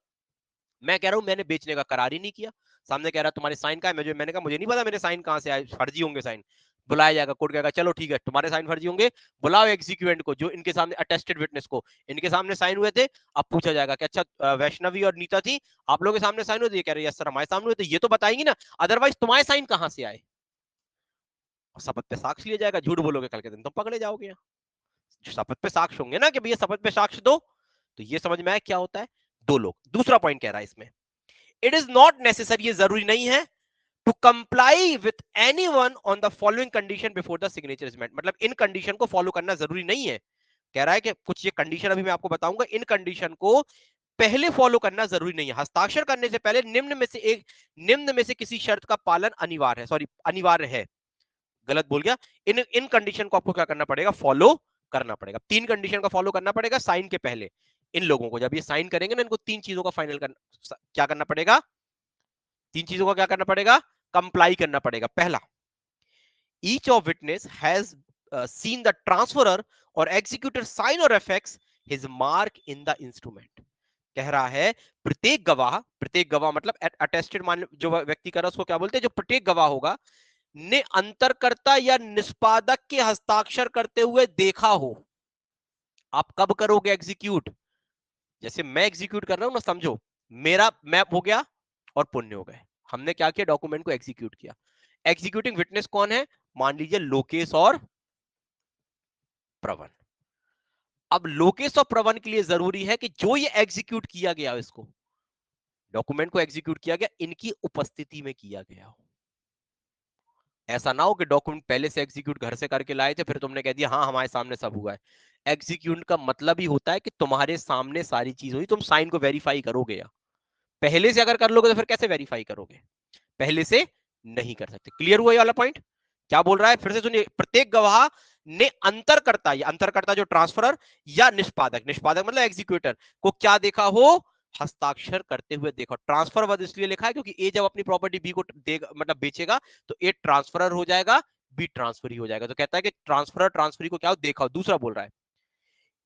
मैं कह रहा हूं मैंने बेचने का करार ही नहीं किया, सामने कह रहा तुम्हारे साइन का है, मैंने कहा मुझे नहीं पता मेरे साइन कहां से आए, फर्जी होंगे साइन, बुलाया जाएगा, कोर्ट कहेगा चलो ठीक है तुम्हारे साइन फर्जी होंगे, बुलाओ एग्जीक्यूएंट को, जो इनके सामने अटेस्टेड विटनेस को, इनके सामने साइन हुए थे। अब पूछा जाएगा कि अच्छा वैष्णवी और नीता थी, आप लोगों के सामने साइन हुए थे? ये कह रहे यस सर हमारे सामने हुए थे। ये तो बताएंगी ना, अदरवाइज तुम्हारे साइन कहां से आए? शपथ पे साक्ष्य लिया जाएगा, झूठ बोलोगे कल के दिन तुम पकड़े जाओगे। शपथ पे साक्ष्य होंगे ना कि भैया शपथ पे साक्ष्य दो। तो ये समझ में आया क्या होता है? दो लोग। दूसरा पॉइंट कह रहा है इसमें, इट इज नॉट नेसेसरी, ये जरूरी नहीं है, to comply with anyone on the following condition before the signature is met, मतलब इन कंडीशन को फॉलो करना जरूरी नहीं है। कह रहा है कि कुछ ये कंडीशन अभी मैं आपको बताऊंगा, इन कंडीशन को पहले फॉलो करना जरूरी नहीं है। हस्ताक्षर करने से पहले निम्न में से किसी शर्त का पालन अनिवार्य है, सॉरी अनिवार्य है, गलत बोल गया। इन इन कंडीशन को आपको क्या करना पड़ेगा? फॉलो करना पड़ेगा। तीन कंडीशन का फॉलो करना पड़ेगा साइन के पहले। इन लोगों को जब ये साइन करेंगे ना, इनको तीन चीजों का फाइनल करना, क्या करना पड़ेगा? तीन चीजों का क्या करना पड़ेगा? कंप्लाई करना पड़ेगा। पहला, each of witness has seen the transferer or executor sign or affix his mark in the instrument। कह रहा है प्रत्येक गवाह मतलब अटेस्टेड, मान जो व्यक्ति कर रहा है उसको क्या बोलते हैं? जो प्रत्येक गवाह होगा ने अंतरकर्ता या निष्पादक के हस्ताक्षर करते हुए देखा हो। आप कब करोगे एग्जीक्यूट? जैसे मैं एग्जीक्यूट कर रहा हूं ना, समझो मेरा मैप हो गया और पुण्य हो गए, हमने क्या किया? डॉक्यूमेंट को एग्जीक्यूट किया। एग्जीक्यूटिंग विटनेस कौन है? मान लीजिए लोकेश और प्रवन। अब लोकेश और प्रवन के लिए जरूरी है कि जो ये एग्जीक्यूट किया गया, इसको डॉक्यूमेंट को एग्जीक्यूट किया गया, इनकी उपस्थिति में किया गया हो। ऐसा ना हो कि डॉक्यूमेंट पहले से एग्जीक्यूट घर से करके लाए थे, फिर तुमने कह दिया हाँ हमारे सामने सब हुआ है। एग्जीक्यूट का मतलब ही होता है कि तुम्हारे सामने सारी चीज हुई, तुम साइन को वेरीफाई करोगे। या पहले से अगर कर लोगे तो फिर कैसे वेरीफाई करोगे? पहले से नहीं कर सकते। क्लियर हुआ ये वाला पॉइंट? क्या बोल रहा है फिर से सुनिए। प्रत्येक गवाह ने अंतरकर्ता, या अंतरकर्ता जो ट्रांसफरर या निष्पादक, निष्पादक मतलब एग्जीक्यूटर को क्या देखा हो? हस्ताक्षर करते हुए देखो। ट्रांसफर वर्ड इसलिए लिखा है क्योंकि ए जब अपनी प्रॉपर्टी बी को देगा, मतलब बेचेगा, तो ए ट्रांसफरर हो जाएगा, बी ट्रांसफरी हो जाएगा। तो कहता है कि ट्रांसफरर ट्रांसफरी को क्या हो? देखा हो। दूसरा बोल रहा है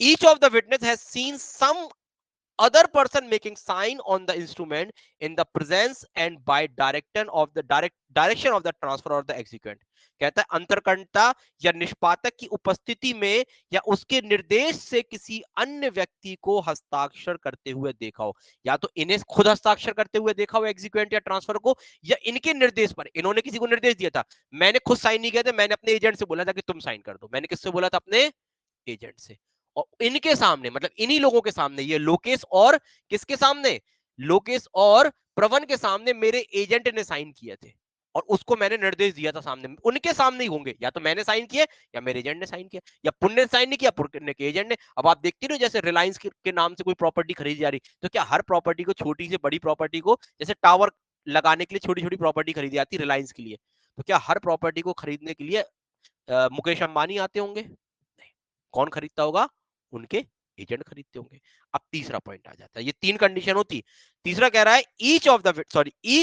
each of the witness has seen some other person making sign on the instrument in the presence and by direction of the transfer or the executant। कहता है अंतरकर्ता या निष्पादक की उपस्थिति में या उसके निर्देश से किसी अन्य व्यक्ति को हस्ताक्षर करते हुए देखा हो। या तो इन्हें खुद हस्ताक्षर करते हुए देखा हो एग्जीक्यूएंट या ट्रांसफर को, या इनके निर्देश पर, इन्होंने किसी को निर्देश दिया था। मैंने खुद साइन नहीं किया था, मैंने अपने एजेंट से बोला था कि तुम साइन कर दो। मैंने किससे बोला था? अपने एजेंट से। और इनके सामने, मतलब इन्हीं लोगों के सामने, ये लोकेश और किसके सामने? लोकेश और प्रवन के सामने मेरे एजेंट ने साइन किए थे, और उसको मैंने निर्देश दिया था सामने। उनके सामने ही होंगे, या तो मैंने साइन किया या मेरे एजेंट ने साइन किया, या पुण्य ने साइन नहीं किया, पुण्य के एजेंट ने। अब आप देखती हो जैसे रिलायंस के नाम से कोई प्रॉपर्टी खरीदी जा रही, तो क्या हर प्रॉपर्टी को, छोटी से बड़ी प्रॉपर्टी को, जैसे टावर लगाने के लिए छोटी छोटी प्रॉपर्टी खरीदी जाती है रिलायंस के लिए, तो क्या हर प्रॉपर्टी को खरीदने के लिए मुकेश अंबानी आते होंगे? नहीं। कौन खरीदता होगा? उनके एजेंट खरीदते होंगे। अब तीसरा पॉइंट आ जाता है, ये तीन कंडीशन होती। तीसरा कह रहा है each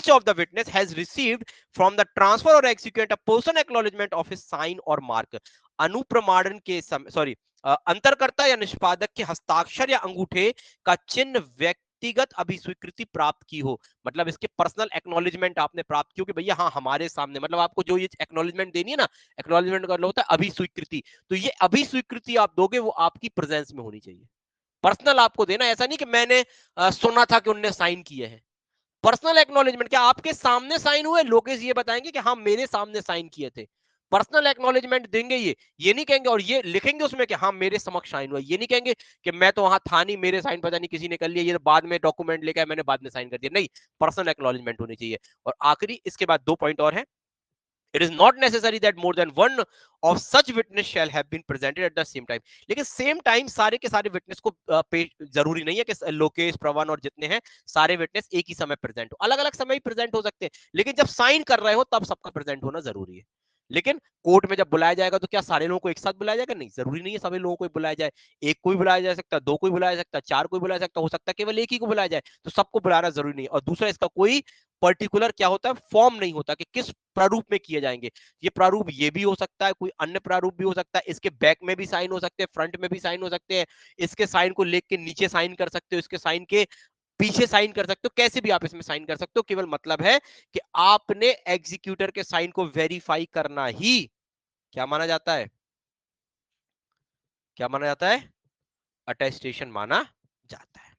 of the witness has received from the transfer or execute a person acknowledgement of his sign or mark. अनुप्रमाणन के समय, अंतरकर्ता या निष्पादक के हस्ताक्षर या अंगूठे का चिन्ह व्यक्तिगत अभिस्वीकृति प्राप्त की हो। मतलब इसके पर्सनल एक्नॉलेजमेंट आपने प्राप्त की हो कि भैया हाँ हमारे सामने, मतलब आपको जो ये एक्नॉलेजमेंट देनी है ना, एक्नॉलेजमेंट का होता है अभिस्वीकृति, तो ये अभिस्वीकृति आप दोगे वो आपकी प्रेजेंस में होनी चाहिए। पर्सनल आपको देना, ऐसा नहीं कि मैंने सुना था कि उनने साइन किए हैं। पर्सनल एक्नॉलेजमेंट, क्या आपके सामने साइन हुए? लोकेश ये बताएंगे कि हाँ मेरे सामने साइन किए थे। पर्सनल एक्नॉलेजमेंट देंगे ये नहीं कहेंगे, और ये लिखेंगे उसमें कि हाँ मेरे समक्ष साइन हुआ। ये नहीं कहेंगे कि मैं तो वहां था नहीं, मेरे साइन पता नहीं किसी ने कर लिया, ये बाद में डॉक्यूमेंट लेकर मैंने बाद में साइन कर दिया। नहीं, पर्सनल एक्नॉलेजमेंट होनी चाहिए। और आखिरी, इसके बाद दो पॉइंट और है। It is not necessary that more than one of such witness shall have been presented at the same time। लेकिन सेम टाइम सारे के सारे विटनेस को जरूरी नहीं है कि लोकेश, प्रवन और जितने हैं सारे विटनेस एक ही समय प्रेजेंट हो। अलग अलग समय ही प्रेजेंट हो सकते हैं, लेकिन जब साइन कर रहे हो तब सबका प्रेजेंट होना जरूरी है। लेकिन कोर्ट में जब बुलाया जाएगा तो क्या सारे लोगों को एक साथ बुलाया जाएगा? नहीं, जरूरी नहीं है सभी लोगों को बुलाया जाए। एक को ही बुलाया जा सकता है, दो को ही बुलाया जा सकता है, चार को ही बुलाया जा सकता है, हो सकता है केवल एक ही को बुलाया जाए। तो सबको बुलाना जरूरी नहीं। और दूसरा, इसका कोई पर्टिकुलर क्या होता है, फॉर्म नहीं होता कि किस प्रारूप में किए जाएंगे। ये प्रारूप ये भी हो सकता है, कोई अन्य प्रारूप भी हो सकता है, इसके बैक में भी साइन हो सकते हैं, फ्रंट में भी साइन हो सकते हैं, इसके साइन को लेके नीचे साइन कर सकते हो, इसके साइन के पीछे साइन कर सकते हो, कैसे भी आप इसमें साइन कर सकते हो। केवल मतलब है कि आपने एग्जीक्यूटर के साइन को वेरीफाई करना ही क्या माना जाता है? क्या माना जाता है? अटेस्टेशन माना जाता है।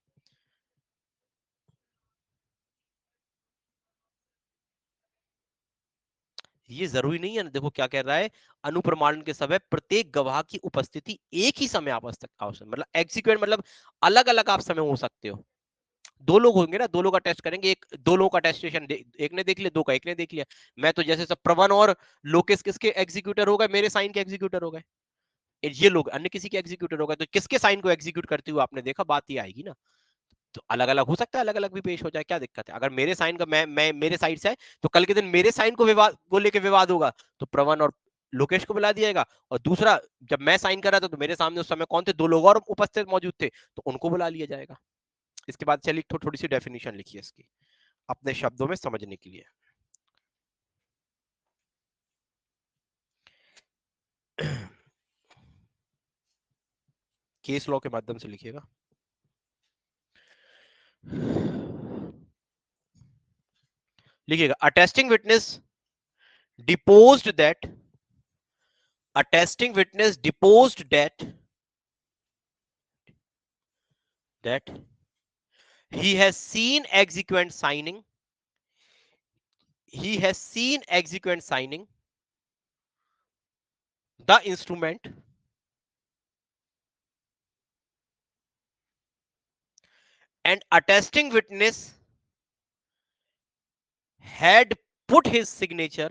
ये जरूरी नहीं है ना। देखो क्या कह रहा है, अनुप्रमाणन के समय प्रत्येक गवाह की उपस्थिति एक ही समय आवश्यक, मतलब एग्जीक्यूट मतलब अलग अलग आप समय हो सकते हो। दो लोग होंगे ना, दो लोग का टेस्ट करेंगे, एक दो लोगों का टेस्टेशन एक ने देख लिया, दो का एक ने देख लिया। मैं तो जैसे सब प्रवन और लोकेश किसके एग्जीक्यूटर हो गए? मेरे साइन के एग्जीक्यूटर हो गए। ये लोग अन्य किसी के एग्जीक्यूटर हो गए, तो किसके साइन को एग्जीक्यूट करते हुए आपने देखा? बात ये आएगी ना। तो अलग अलग हो सकता है, अलग अलग भी पेश हो जाए, क्या दिक्कत है? अगर मेरे साइन का मैं मेरे साइड से है, तो कल के दिन मेरे साइन को विवाद को लेकर विवाद होगा, तो प्रवन और लोकेश को बुला दिया जाएगा। और दूसरा, जब मैं साइन कर रहा था तो मेरे सामने उस समय कौन थे? दो लोग और उपस्थित मौजूद थे, तो उनको बुला लिया जाएगा। इसके बाद चलिए थोड़ी सी डेफिनेशन लिखिए इसकी अपने शब्दों में समझने के लिए। केस लॉ के माध्यम से लिखिएगा। लिखिएगा, attesting witness deposed that, attesting witness deposed that he has seen executant signing, he has seen executant signing the instrument and attesting witness had put his signature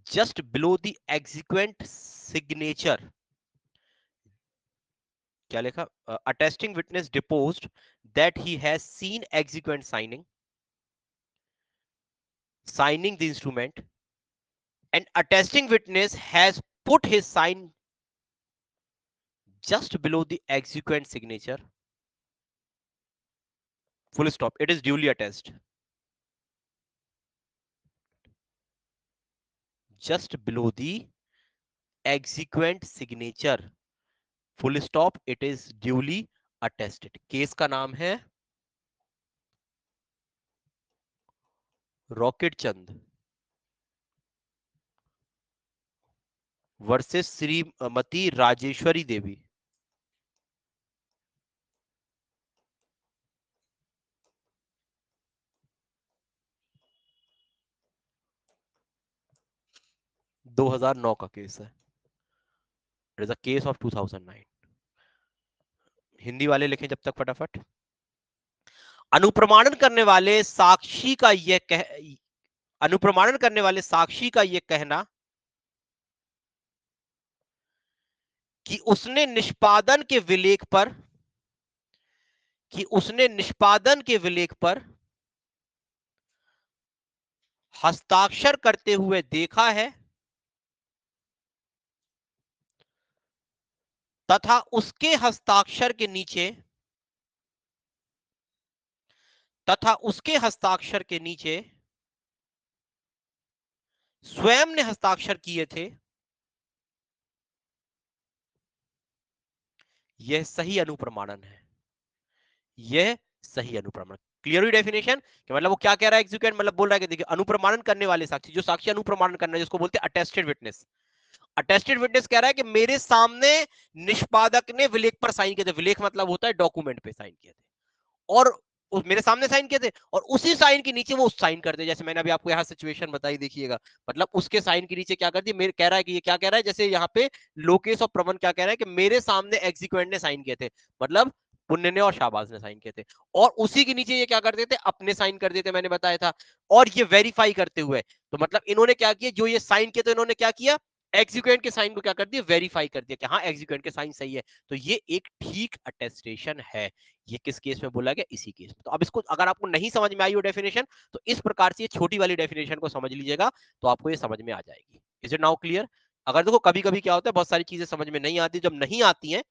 just below the exequent signature. क्या लिखा? Attesting witness deposed that he has seen exequent signing the instrument, and attesting witness has put his sign just below the exequent signature. Full stop. It is duly attested. Just below the exequent signature. Full stop. It is duly attested. Case का नाम है rocket चंद versus Shrimati Rajeshwari Devi. दो 2009 का case है। It is a case of 2009। Hindi वाले लिखें जब तक फटाफट। अनुप्रमाणन करने वाले साक्षी का यह अनुप्रमाणन करने वाले साक्षी का यह कहना कि उसने निष्पादन के विलेख पर हस्ताक्षर करते हुए देखा है तथा उसके हस्ताक्षर के नीचे स्वयं ने हस्ताक्षर किए थे, यह सही अनुप्रमाणन है। यह सही अनुप्रमाणन। क्लियर हुई डेफिनेशन? कि मतलब वो क्या कह रहा है एग्जीक्यूट, मतलब बोल रहा है कि देखिए अनुप्रमाणन करने वाले साक्षी, जो साक्षी अनुप्रमाणन करना है जिसको बोलते हैं अटेस्टेड विटनेस। अटेस्टेड विटनेस कह रहा है कि मेरे सामने निष्पादक ने विलेख पर साइन किए थे। विलेख मतलब होता है डॉक्यूमेंट पे साइन किए थे, और मेरे सामने साइन किए थे, और उसी साइन के नीचे वो साइन कर दे। जैसे मैंने अभी आपको यहाँ सिचुएशन बताई, देखिएगा, मतलब उसके साइन के नीचे क्या कर दिया, मेरे कह रहा है कि ये क्या कह रहा है, जैसे यहाँ पे लोकेश और प्रवन क्या कह रहा है कि मेरे सामने एग्जीक्यूट ने साइन किए थे, मतलब पुण्य ने और शाहबाज ने साइन किए थे, और उसी के नीचे ये क्या कर देते, अपने साइन कर देते, मैंने बताया था। और ये वेरीफाई करते हुए, तो मतलब इन्होंने क्या किया, जो ये साइन किए तो इन्होंने क्या किया, एग्जीक्यूट के साइन को क्या कर दिया, वेरीफाई कर दिया कि हाँ एग्जीक्यूट के साइन सही है। तो ये एक ठीक अटेस्टेशन है। ये किस केस में बोला गया, इसी केस में। तो अब इसको अगर आपको नहीं समझ में आई हो डेफिनेशन, तो इस प्रकार से ये छोटी वाली डेफिनेशन को समझ लीजिएगा, तो आपको ये समझ में आ जाएगी। Is it now clear? अगर देखो कभी कभी क्या होता है, बहुत सारी चीजें समझ में नहीं आती, जब नहीं आती हैं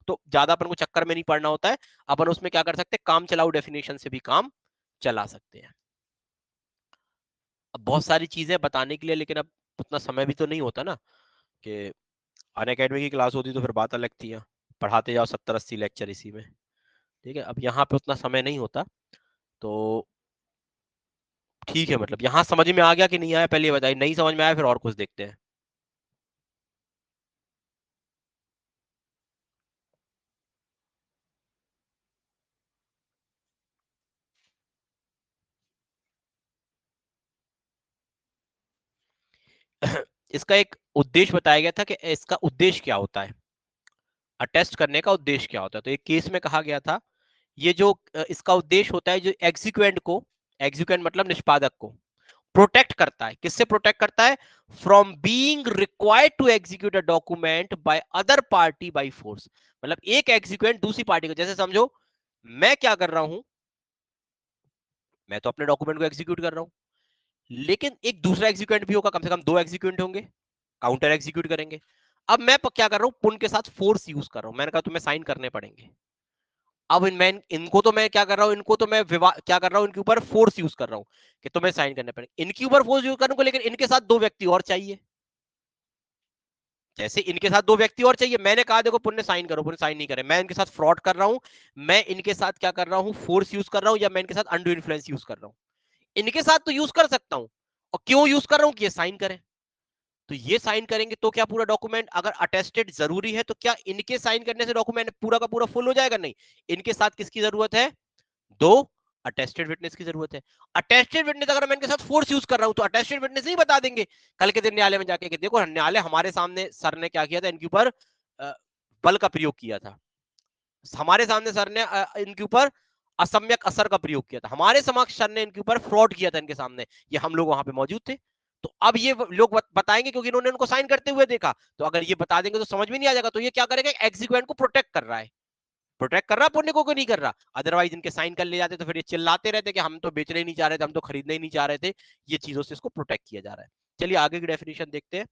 तो ज्यादा अपन को चक्कर में नहीं पड़ना होता है। अपन उसमें क्या कर सकते हैं, काम चलाऊ डेफिनेशन से भी काम चला सकते हैं। अब बहुत सारी चीजें बताने के लिए, लेकिन अब उतना समय भी तो नहीं होता ना, कि अनअकैडमी की क्लास होती तो फिर बात अलग थी, पढ़ाते जाओ 70-80 लेक्चर इसी में। ठीक है, अब यहाँ पे उतना समय नहीं होता, तो ठीक है। मतलब यहाँ समझ में आ गया कि नहीं आया, पहले ये बताइए। नहीं समझ में आया, फिर और कुछ देखते हैं। इसका एक उद्देश्य बताया गया था कि इसका उद्देश्य क्या होता है, अटेस्ट करने का उद्देश्य क्या होता है। तो एक केस में कहा गया था, ये जो इसका उद्देश्य होता है, जो एग्जीक्यूएंट को, एग्जीक्यूएंट मतलब निष्पादक को प्रोटेक्ट करता है। किससे प्रोटेक्ट करता है? From being required to execute a document by other party by force. मतलब एक एग्जीक्यूएंट दूसरी पार्टी को, जैसे समझो मैं क्या कर रहा हूं, मैं तो अपने डॉक्यूमेंट को एग्जीक्यूट कर रहा हूं, लेकिन एक दूसरा एग्जीक्यूएंट भी होगा, कम से कम 2 एग्जीक्यूएंट होंगे, काउंटर एग्जीक्यूट करेंगे। अब मैं क्या कर रहा हूं, पुन के साथ फोर्स यूज कर रहा हूं। मैंने कहा तुम्हें साइन करने पड़ेंगे। अब इनको तो मैं क्या कर रहा हूं, इनको तो मैं क्या कर रहा हूं, इनके ऊपर फोर्स यूज कर रहा हूं कि तुम्हें साइन करने पड़ेंगे। इनके ऊपर फोर्स यूज करूंगा, लेकिन इनके साथ 2 व्यक्ति और चाहिए। जैसे इनके साथ 2 व्यक्ति और चाहिए, मैंने कहा देखो पुण्य साइन करो, पुण्य साइन नहीं करे, मैं इनके साथ फ्रॉड कर रहा हूं, मैं इनके साथ क्या कर रहा हूं, फोर्स यूज कर रहा हूं, या मैं इनके साथ अंडू इन्फ्लुएंस यूज कर रहा हूं। इनके साथ तो यूज कर सकता हूं, और क्यों यूज कर रहा हूं कि ये साइन करें। तो ये साइन करेंगे तो क्या पूरा डॉक्यूमेंट अगर अटेस्टेड जरूरी है, तो क्या इनके साइन करने से डॉक्यूमेंट पूरा का पूरा फुल हो जाएगा? नहीं, इनके साथ किसकी जरूरत है, 2 अटेस्टेड विटनेस की जरूरत है। अटेस्टेड विटनेस अगर मैं इनके साथ फोर्स यूज कर रहा हूं तो अटेस्टेड विटनेस नहीं बता देंगे कल के दिन न्यायालय में जाके कि देखो न्यायालय हमारे सामने सर ने क्या किया था, इनके ऊपर बल का प्रयोग किया था, हमारे सामने सर ने इनके ऊपर असम्यक असर का प्रयोग किया था, हमारे समक्ष सर ने इनके ऊपर फ्रॉड किया था इनके सामने, ये हम लोग वहां पे मौजूद थे। तो अब ये लोग बताएंगे क्योंकि इन्होंने उनको साइन करते हुए देखा, तो अगर ये बता देंगे तो समझ में नहीं आ जाएगा, तो ये क्या करेगा, एग्जीक्वेंट को प्रोटेक्ट कर रहा है, प्रोटेक्ट कर रहा पुण्य को नहीं कर रहा। अदरवाइज इनके साइन कर ले जाते तो फिर ये चिल्लाते रहते कि हम तो बेचने ही नहीं चाह रहे थे, हम तो खरीदने ही नहीं चाह रहे थे। ये चीजों से इसको प्रोटेक्ट किया जा रहा है। चलिए आगे की डेफिनेशन देखते हैं।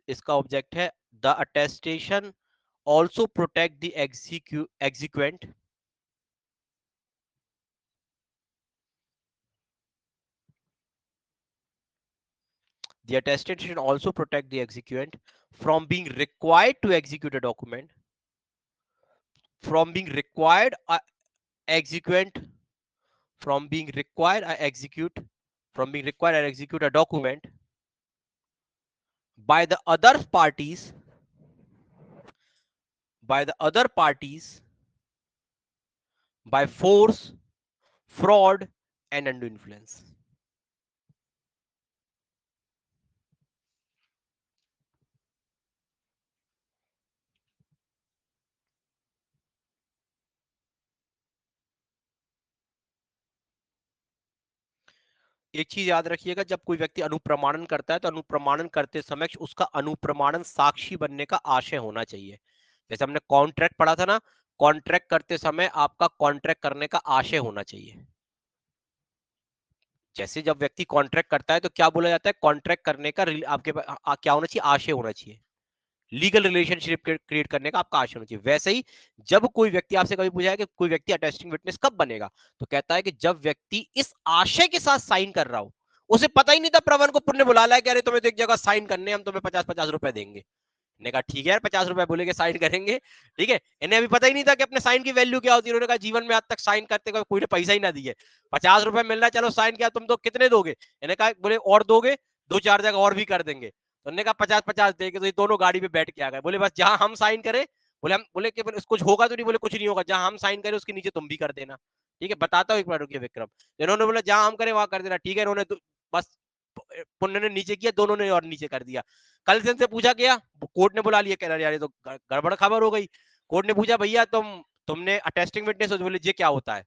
इसका ऑब्जेक्ट है the attestation also protect the executant the attestation also protect the executant from being required to execute a document, from being required execute from being required execute from being required or execute a document by the other parties by the other parties by force, fraud and undue influence. एक चीज याद रखिएगा, जब कोई व्यक्ति अनुप्रमाणन करता है तो अनुप्रमाणन करते समय उसका अनुप्रमाणन साक्षी बनने का आशय होना चाहिए। जैसे हमने कॉन्ट्रैक्ट पढ़ा था ना, कॉन्ट्रैक्ट करते समय आपका कॉन्ट्रैक्ट करने का आशय होना चाहिए। जैसे जब व्यक्ति कॉन्ट्रैक्ट करता है तो क्या बोला जाता है, कॉन्ट्रैक्ट करने का आपके क्या होना चाहिए, आशय होना चाहिए, लीगल रिलेशनशिप क्रिएट करने का आपका आशय होना चाहिए। वैसे ही जब कोई व्यक्ति आपसे कभी पूछा है कि कोई व्यक्ति अटेस्टिंग विटनेस कब बनेगा, तो कहता है कि जब व्यक्ति इस आशय के साथ साइन कर रहा हो, उसे पता ही नहीं था प्रवन को पुण्य बुला लाया कि अरे तुम्हें तो एक जगह साइन करने, हम तुम्हें 50-50 रुपए देंगे। ने कहा ठीक है यार 50 रुपए बोलेंगे साइन करेंगे, ठीक है। इन्हें अभी पता ही नहीं था कि अपने साइन की वैल्यू क्या होती है। उन्होंने कहा जीवन में आज तक साइन करते कोई ने पैसा ही ना दिए, 50 रुपए मिल रहा है, चलो साइन किया, तुम तो कितने दोगे। इन्हें कहा बोले और दोगे, 2-4 जगह और भी कर देंगे। तो उन्होंने कहा 50-50 देंगे। तो ये दोनों गाड़ी पे बैठ के आ गए, बोले बस जहां हम साइन करें, बोले हम बोले कि कुछ होगा तो नहीं, बोले कुछ नहीं होगा, जहां हम साइन करें उसके नीचे तुम भी कर देना, ठीक है। बताता हूँ एक बार, रुकिए विक्रम। इन्होंने बोला जहां हम करें वहां कर देना, ठीक है। इन्होंने बस पुण्य ने नीचे किया, दोनों ने और नीचे कर दिया। कल से पूछा गया, कोर्ट ने बुला लिया, कह रहा यार ये तो गड़बड़ खबर हो गई। कोर्ट ने पूछा भैया तुमने अटेस्टिंग विटनेस, बोले ये क्या होता है,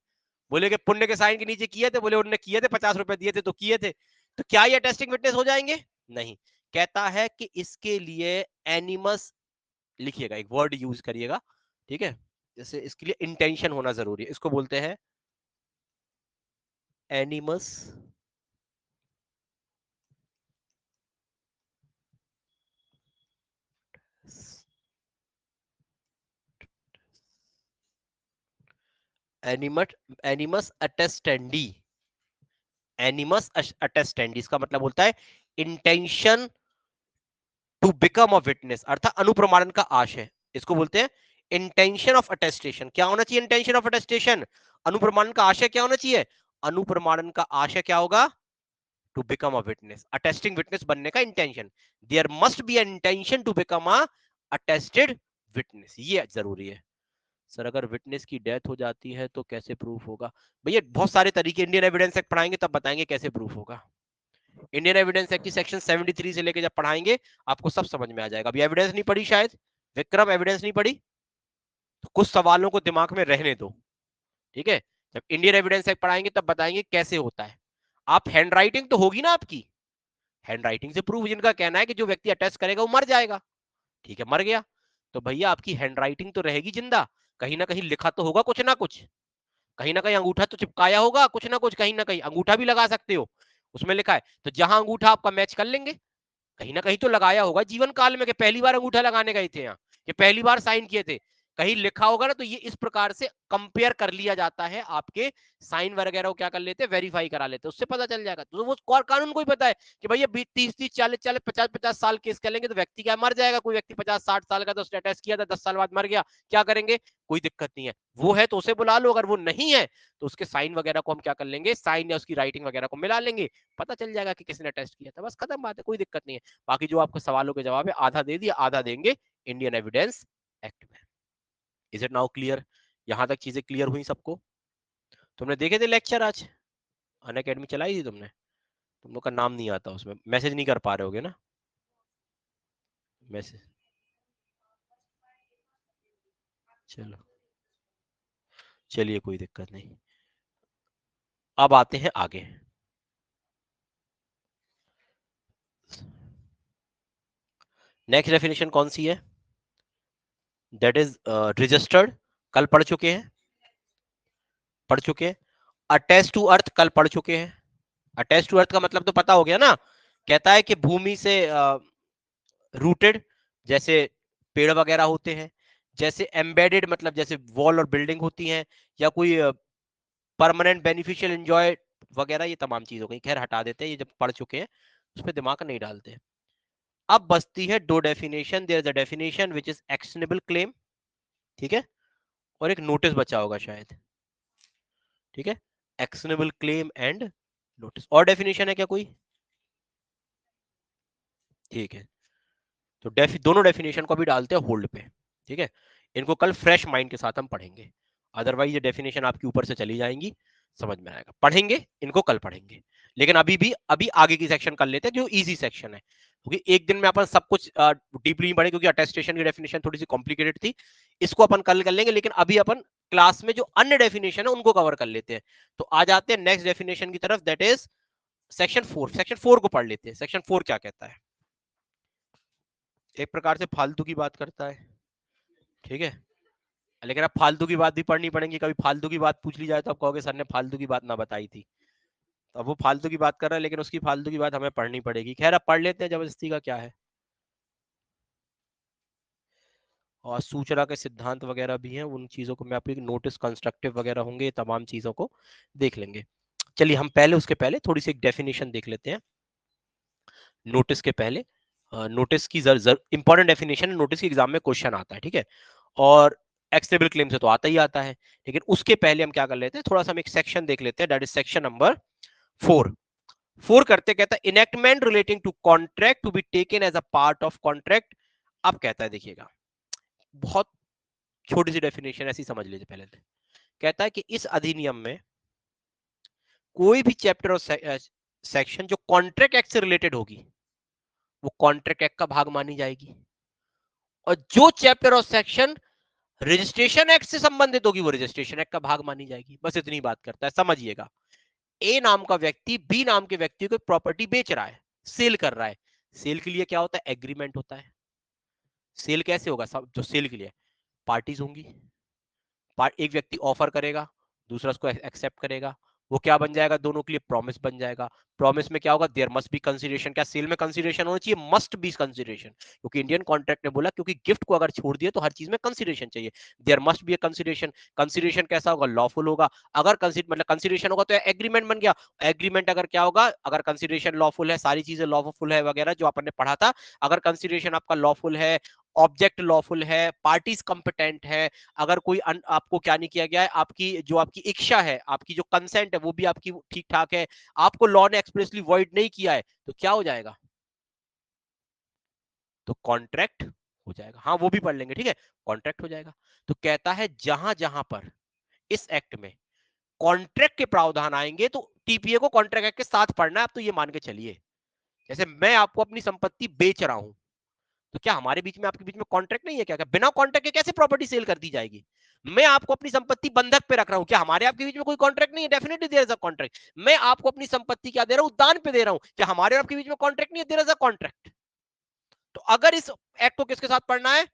बोले कि पुण्य के साइन के नीचे किए थे, बोले उन्होंने किए थे, 50 रुपए दिए थे तो किए थे। तो क्या ये अटेस्टिंग विटनेस हो जाएंगे, नहीं। कहता है कि इसके लिए एनिमस लिखिएगा, एक वर्ड यूज करिएगा, ठीक है। जैसे इसके लिए इंटेंशन होना जरूरी है, इसको बोलते हैं एनिमस एनिमस अटेस्टेंडी। एनिमस अटेस्टेंडी इसका मतलब होता है intention to become a witness, अर्थात अनुप्रमाणन का आशय, इसको बोलते हैं इंटेंशन ऑफ अटेस्टेशन। क्या होना चाहिए इंटेंशन ऑफ अटेस्टेशन, अनुप्रमाणन का आशय क्या होना चाहिए, अनुप्रमाणन का आशय क्या होगा, to become a witness, attesting witness बनने का intention. There must be an intention to become a attested witness, ये जरूरी है। सर अगर विटनेस की डेथ हो जाती है तो कैसे प्रूफ होगा, भैया बहुत सारे तरीके, इंडियन एविडेंस एक्ट पढ़ाएंगे तब बताएंगे कैसे प्रूफ होगा। इंडियन एविडेंस एक्ट की सेक्शन 73 से लेके जब पढ़ाएंगे आपको सब समझ में आ जाएगा। अभी एविडेंस नहीं पढ़ी शायद, विक्रम एविडेंस नहीं पढ़ी, तो कुछ सवालों को दिमाग में रहने दो, ठीक है। जब इंडियन एविडेंस एक्ट पढ़ाएंगे तब बताएंगे कैसे होता है। आप हैंड राइटिंग तो होगी ना आपकी, हैंड राइटिंग से प्रूफ, जिनका कहना है कि जो व्यक्ति अटेस्ट करेगा वो मर जाएगा, ठीक है, मर गया, तो भैया आपकी हैंड राइटिंग तो रहेगी जिंदा, कहीं ना कहीं लिखा तो होगा कुछ ना कुछ, कहीं ना कहीं अंगूठा तो चिपकाया होगा कुछ ना कुछ, कहीं ना कहीं अंगूठा भी लगा सकते हो, उसमें लिखा है, तो जहां अंगूठा आपका मैच कर लेंगे, कहीं ना कहीं तो लगाया होगा जीवन काल में, कि पहली बार अंगूठा लगाने गए थे यहाँ, कि पहली बार साइन किए थे, कहीं लिखा होगा ना। तो ये इस प्रकार से कंपेयर कर लिया जाता है, आपके साइन वगैरह को क्या कर लेते हैं, वेरीफाई करा लेते हैं, उससे पता चल जाएगा। तो वो कानून को ही पता है कि भैया 20-30, 40-40, 50-50 साल केस करेंगे तो व्यक्ति क्या मर जाएगा। कोई व्यक्ति 50-60 साल का तो स्टेटस किया था, 10 साल बाद मर गया, क्या करेंगे, कोई दिक्कत नहीं है, वो है तो उसे बुला लो, अगर वो नहीं है तो उसके साइन वगैरह को हम क्या कर लेंगे, साइन या उसकी राइटिंग वगैरह को मिला लेंगे, पता चल जाएगा कि किसने टेस्ट किया था, बस खत्म बात है, कोई दिक्कत नहीं है। बाकी जो आपके सवालों के जवाब है, आधा दे दिया, आधा देंगे इंडियन एविडेंस एक्ट में। इज इट नाउ क्लियर यहां तक चीजें क्लियर हुई सबको? तुमने देखे थे लेक्चर आज? अनअकैडमी चलाई थी तुमने? तुम लोग का नाम नहीं आता उसमें, मैसेज नहीं कर पा रहे होगे ना? मैसेज, चलो चलिए कोई दिक्कत नहीं। अब आते हैं आगे। नेक्स्ट डेफिनेशन कौन सी है? दैट इज रजिस्टर्ड, कल पढ़ चुके हैं, पढ़ चुके हैं। अटैच टू अर्थ कल पढ़ चुके हैं। अटैच टू अर्थ का मतलब तो पता हो गया ना, कहता है कि भूमि से रूटेड, जैसे पेड़ वगैरह होते हैं, जैसे एम्बेडेड मतलब जैसे वॉल और बिल्डिंग होती हैं, या कोई परमानेंट बेनिफिशियल एंजॉय वगैरह, ये तमाम चीज हो गई। खैर हटा देते हैं, ये जब पढ़ चुके हैं उस पर दिमाग नहीं डालते। अब बचती है दो definition. There is a definition which is actionable claim, ठीक है, और एक नोटिस बचा होगा शायद, ठीक है, एक्शनेबल क्लेम एंड नोटिस। और डेफिनेशन है क्या कोई? ठीक है, तो दोनों डेफिनेशन को भी डालते हैं होल्ड पे, ठीक है। इनको कल फ्रेश माइंड के साथ हम पढ़ेंगे, अदरवाइज ये डेफिनेशन आपके ऊपर से चली जाएंगी, समझ में आएगा। पढ़ेंगे इनको, कल पढ़ेंगे, लेकिन अभी आगे की सेक्शन कर लेते हैं जो इजी सेक्शन है, क्योंकि एक दिन में अपन सब कुछ डीपली नहीं पढ़े, क्योंकि अटेस्टेशन की डेफिनेशन थोड़ी सी कॉम्प्लिकेटेड थी। इसको अपन कल कर लेंगे, लेकिन अभी अपन क्लास में जो अन्य डेफिनेशन है उनको कवर कर लेते हैं। तो आ जाते हैं नेक्स्ट डेफिनेशन की तरफ, दैट इज सेक्शन 4। सेक्शन 4 को पढ़ लेते हैं। सेक्शन 4 क्या कहता है? एक प्रकार से फालतू की बात करता है, ठीक है, लेकिन अब फालतू की बात भी पढ़नी पड़ेगी। कभी फालतू की बात पूछ ली जाए तो आप कहोगे सर ने फालतू की बात ना बताई थी। तो अब वो फालतू की बात कर रहा है, लेकिन उसकी फालतू की बात हमें पढ़नी पड़ेगी। खैर अब पढ़ लेते हैं, जबरदस्ती का क्या है। और सूचना के सिद्धांत वगैरह भी हैं, उन चीजों को मैं आपको, नोटिस कंस्ट्रक्टिव वगैरह होंगे, तमाम चीजों को देख लेंगे। चलिए हम पहले, उसके पहले थोड़ी सी एक डेफिनेशन देख लेते हैं नोटिस के पहले। नोटिस की इंपॉर्टेंट डेफिनेशन है, नोटिस के एग्जाम में क्वेश्चन आता है, ठीक है, और एक्सेप्टेबल क्लेम से तो आता ही आता है। लेकिन उसके पहले हम क्या कर लेते हैं, थोड़ा सा हम एक सेक्शन देख लेते हैं, दैट इज सेक्शन नंबर 4। 4 करते कहता है enactment relating to contract to be taken as a part of contract. अब कहता है, देखिएगा, बहुत छोटी सी डेफिनेशन ऐसी समझ लीजिए पहले से। कहता है कि इस अधिनियम में कोई भी चैप्टर और सेक्शन जो कॉन्ट्रैक्ट एक्ट से रिलेटेड होगी वो कॉन्ट्रैक्ट एक्ट का भाग मानी जाएगी, और जो चैप्टर और सेक्शन रजिस्ट्रेशन एक्ट से संबंधित होगी वो रजिस्ट्रेशन एक्ट का भाग मानी जाएगी। बस इतनी बात करता है, समझिएगा। ए नाम का व्यक्ति बी नाम के व्यक्ति को प्रॉपर्टी बेच रहा है, सेल कर रहा है। सेल के लिए क्या होता है? एग्रीमेंट होता है। सेल कैसे होगा? सब जो सेल के लिए पार्टीज होंगी, एक व्यक्ति ऑफर करेगा, दूसरा उसको एक्सेप्ट करेगा, वो क्या बन जाएगा? दोनों के लिए प्रॉमिस बन जाएगा। प्रॉमिस में क्या होगा? There must be consideration. क्या सेल में कंसीडरेशन होना चाहिए? मस्ट बी कंसीडरेशन, क्योंकि इंडियन कॉन्ट्रैक्ट ने बोला क्योंकि गिफ्ट को अगर छोड़ दिए तो हर चीज में कंसीडरेशन चाहिए। There must be a consideration. Consideration कैसा होगा? लॉफुल होगा। अगर मतलब कंसीडरेशन होगा तो एग्रीमेंट बन गया। एग्रीमेंट अगर क्या होगा? अगर कंसीडरेशन लॉफुल है, सारी चीजें लॉफुल है वगैरह जो अपन ने पढ़ा था, अगर कंसीडरेशन आपका लॉफुल है, ऑब्जेक्ट लॉफुल है, पार्टीज कंपिटेंट है, अगर कोई आपको क्या नहीं किया गया है, आपकी जो आपकी इच्छा है, आपकी जो कंसेंट है वो भी आपकी ठीक ठाक है, आपको लॉ ने एक्सप्रेसली वॉइड नहीं किया है, तो क्या हो जाएगा? तो कॉन्ट्रैक्ट हो जाएगा। हाँ वो भी पढ़ लेंगे, ठीक है, कॉन्ट्रैक्ट हो जाएगा। तो कहता है जहां जहां पर इस एक्ट में कॉन्ट्रैक्ट के प्रावधान आएंगे तो टीपीए को कॉन्ट्रैक्ट एक्ट के साथ पढ़ना है। आप तो ये मान के चलिए, जैसे मैं आपको अपनी संपत्ति बेच रहा हूं, तो क्या हमारे बीच में, आपके बीच में कॉन्ट्रैक्ट नहीं है क्या? क्या बिना कॉन्ट्रैक्ट के कैसे प्रॉपर्टी सेल कर दी जाएगी? मैं आपको अपनी संपत्ति बंधक पे रख रहा हूं, क्या हमारे आपके बीच में कोई कॉन्ट्रैक्ट नहीं है? Definitely there is a contract. मैं आपको अपनी संपत्ति क्या दे रहा हूं? दान पे दे रहा हूं, क्या हमारे और आपके बीच में कॉन्ट्रैक्ट नहीं है? There is a contract. तो अगर इस एक्ट को किसके साथ पढ़ना है?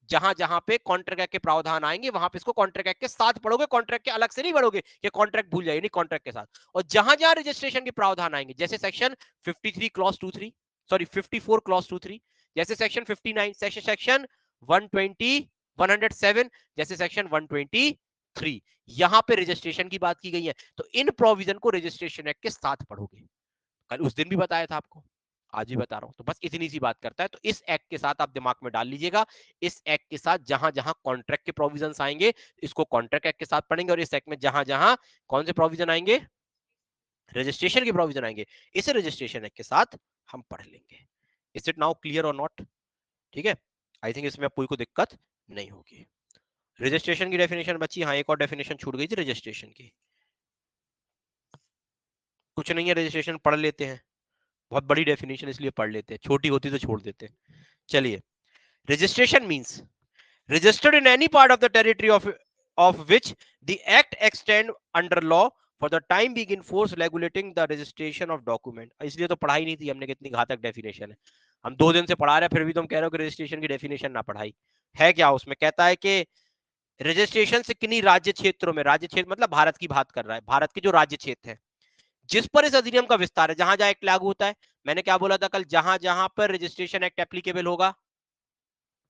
जहां जहां पे कॉन्ट्रैक्ट एक्ट के प्रावधान आएंगे वहां पे इसको कॉन्ट्रैक्ट एक्ट के साथ पढ़ोगे, कॉन्ट्रैक्ट के अलग से नहीं पढ़ोगे कि कॉन्ट्रैक्ट भूल जाइए, नहीं, कॉन्ट्रैक्ट के साथ। और जहां जहां रजिस्ट्रेशन के प्रावधान आएंगे, जैसे सेक्शन 53 क्लॉज 23, सॉरी 54 क्लॉज 23, जैसे सेक्शन 59, सेक्शन 120 107, जैसे सेक्शन 123, यहां पे रजिस्ट्रेशन की बात की गई है, तो इन प्रोविजन को रजिस्ट्रेशन एक्ट के साथ पढ़ोगे। कल उस दिन भी बताया था आपको, आज ही बता रहा हूं। तो बस इतनी सी बात करता है, तो इस एक्ट के साथ आप दिमाग में डाल लीजिएगा, इस एक्ट के साथ जहां जहां कॉन्ट्रैक्ट के प्रोविजंस आएंगे इसको कॉन्ट्रैक्ट एक्ट के साथ पढ़ेंगे, और इस एक्ट में जहां जहां कौन से प्रोविजन आएंगे? रजिस्ट्रेशन के प्रोविजन आएंगे, इसे रजिस्ट्रेशन एक्ट के साथ हम पढ़ लेंगे। इज इट नाउ क्लियर और नॉट? ठीक है, आई थिंक इसमें कोई को दिक्कत नहीं होगी। रजिस्ट्रेशन की डेफिनेशन बची, हाँ एक और डेफिनेशन छूट गई थी रजिस्ट्रेशन की। कुछ नहीं है, रजिस्ट्रेशन पढ़ लेते हैं, बहुत बड़ी डेफिनेशन इसलिए पढ़ लेते हैं, छोटी होती तो छोड़ देते हैं। चलिए, registration means registered in any part of the territory of which the act extend under law for the time being in force regulating the registration of document। इसलिए तो पढ़ाई नहीं थी हमने, कितनी घातक डेफिनेशन है। हम 2 दिन से पढ़ा रहे हैं, फिर भी तुम कह रहे हो कि रजिस्ट्रेशन की डेफिनेशन ना पढ़ाई है। क्या उसमें कहता है कि रजिस्ट्रेशन से किन्हीं राज्य क्षेत्रों में, राज्य क्षेत्र मतलब भारत की बात कर रहा है, भारत के जो राज्य क्षेत्र है जिस पर इस अधिनियम का विस्तार है, जहां जहां एक्ट लागू होता है। मैंने क्या बोला था कल, जहां जहां पर रजिस्ट्रेशन एक्ट एप्लीकेबल होगा,